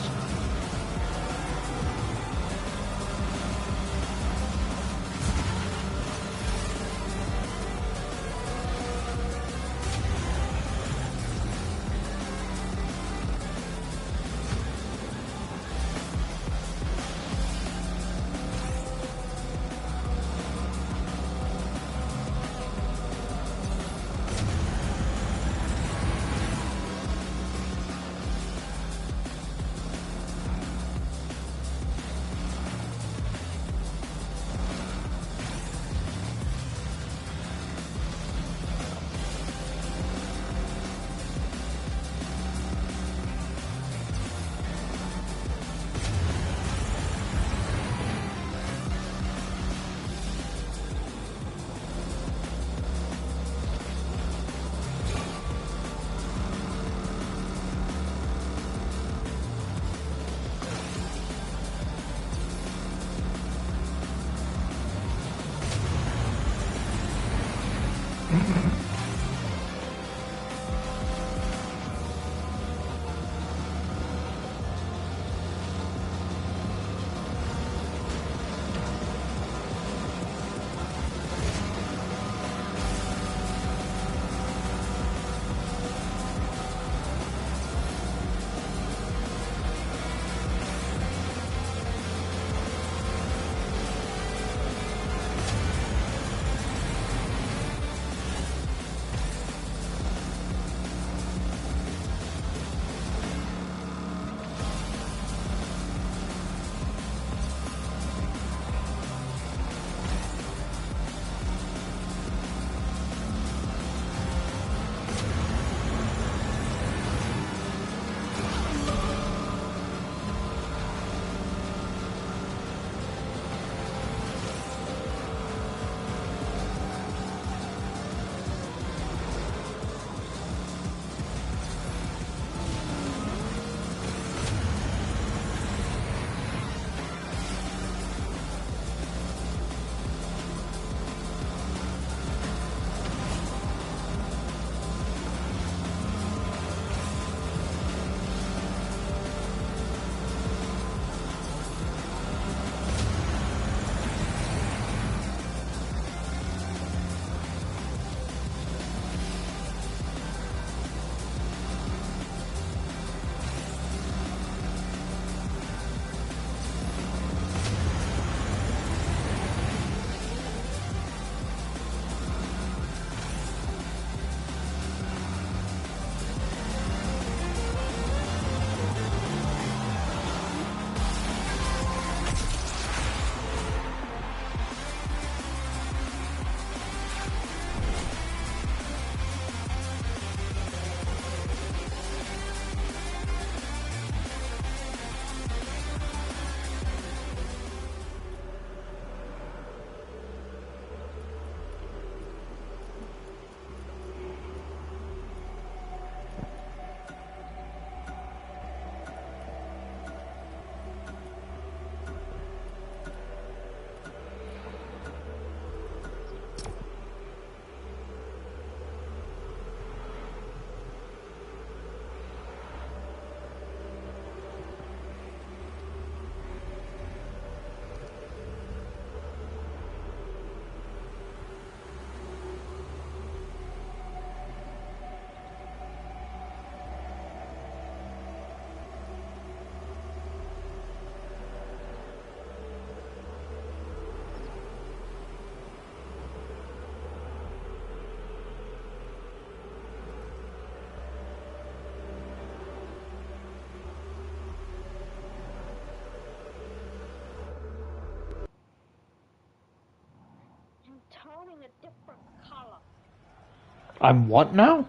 I'm what now?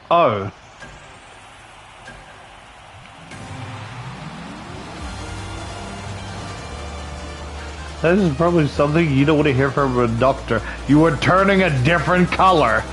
Oh. This is probably something you don't want to hear from a doctor. You were turning a different color.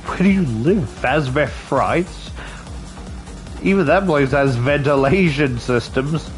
Where do you live? Fazbear Frights? Even that place has ventilation systems.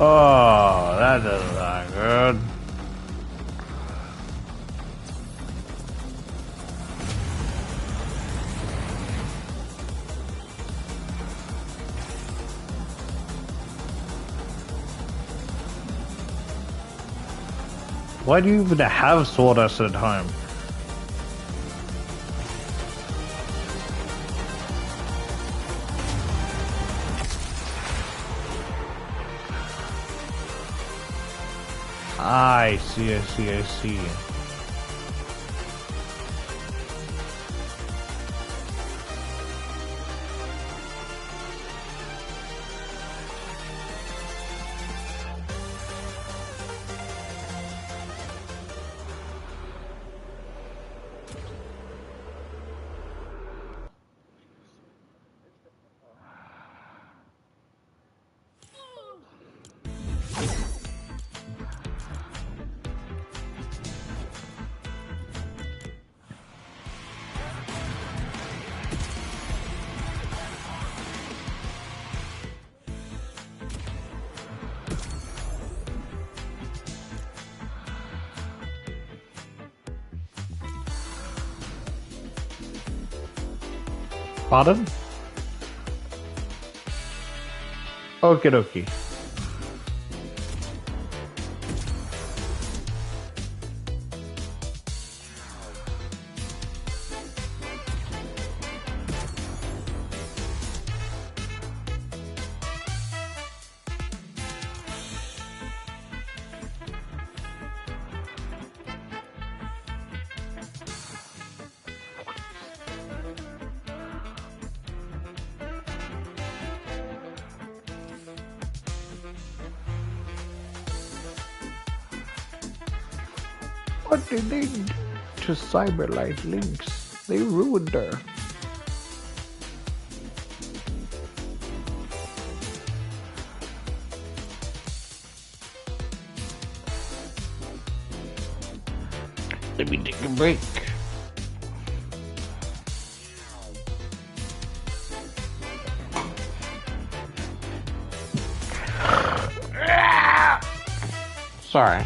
Oh, that doesn't sound good. Why do you even have sawdust at home? I see, I see, I see. Pardon? Okie dokie. What did they do to Cyberlight Lynx? They ruined her. Let me take a break. Sorry.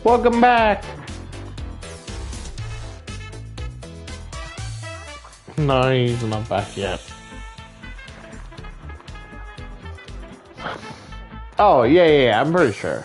Welcome back. No, he's not back yet. Oh, yeah, I'm pretty sure.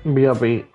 BRB.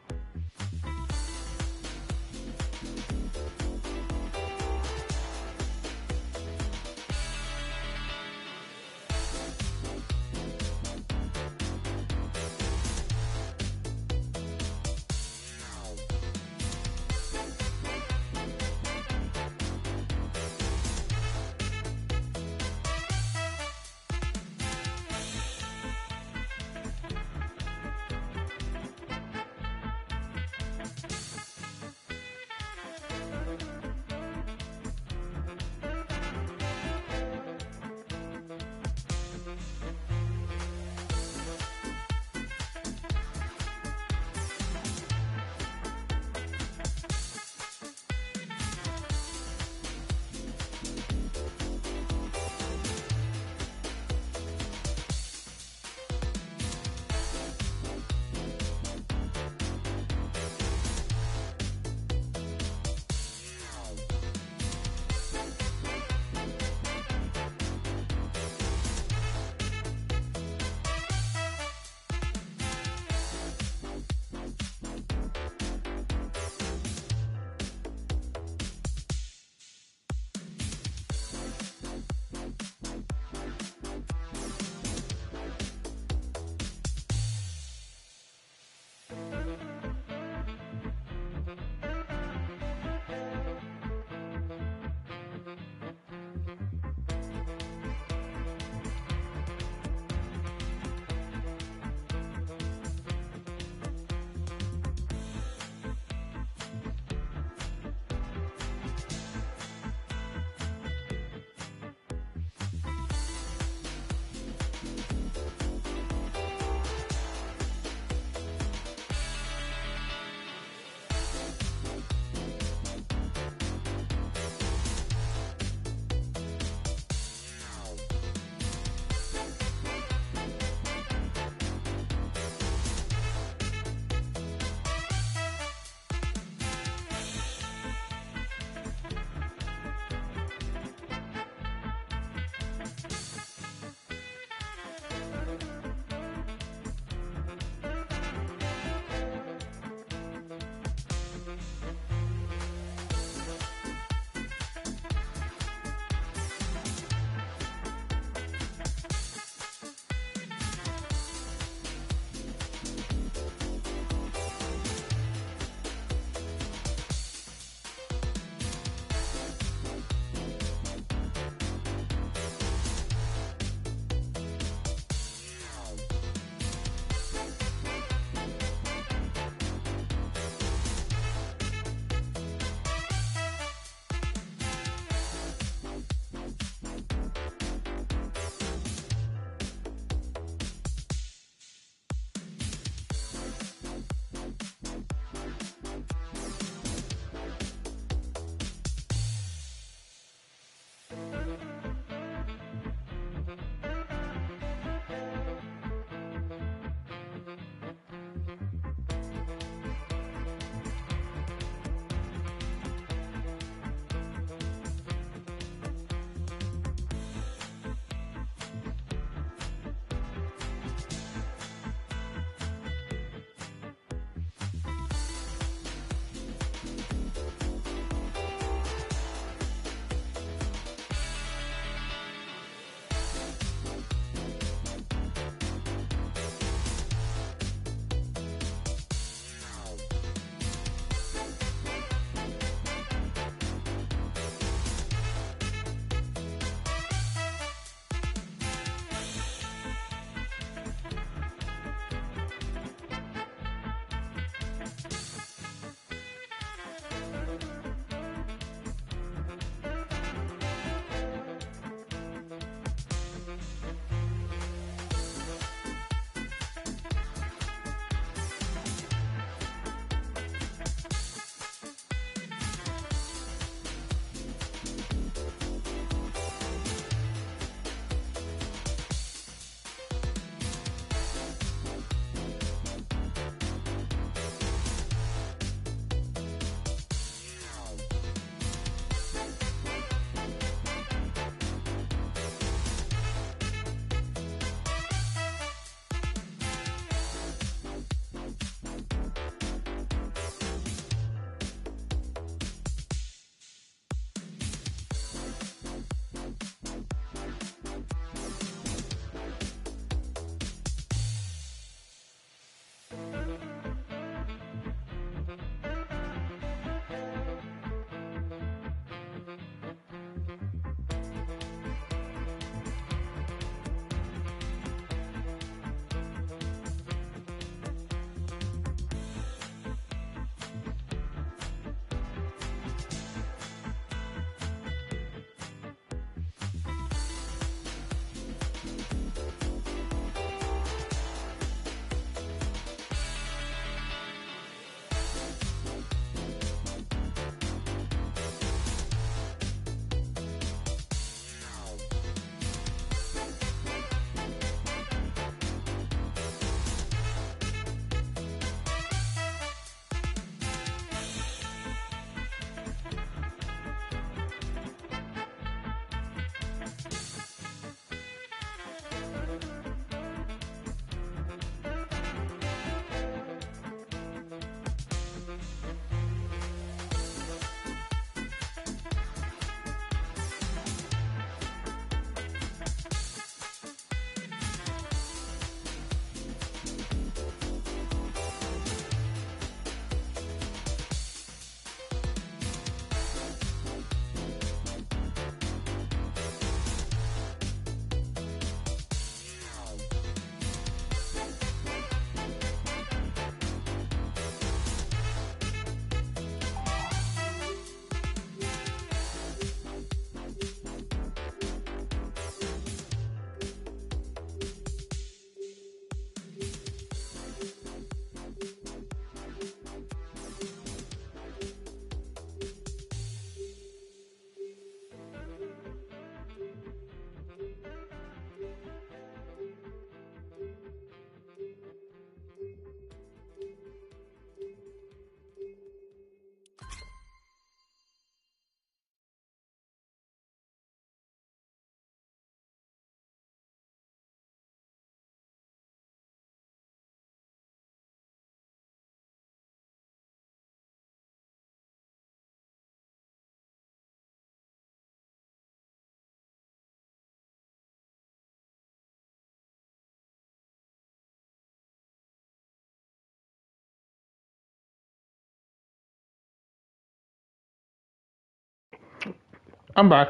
I'm back.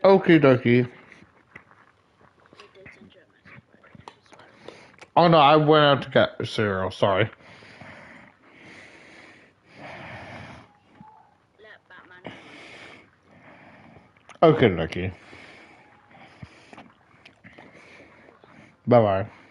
Okie dokie. I did send you a message, by the way. I just swear. Oh no, I went out to get cereal. Sorry. Let Batman know when you get home. Okie dokie. Bye bye.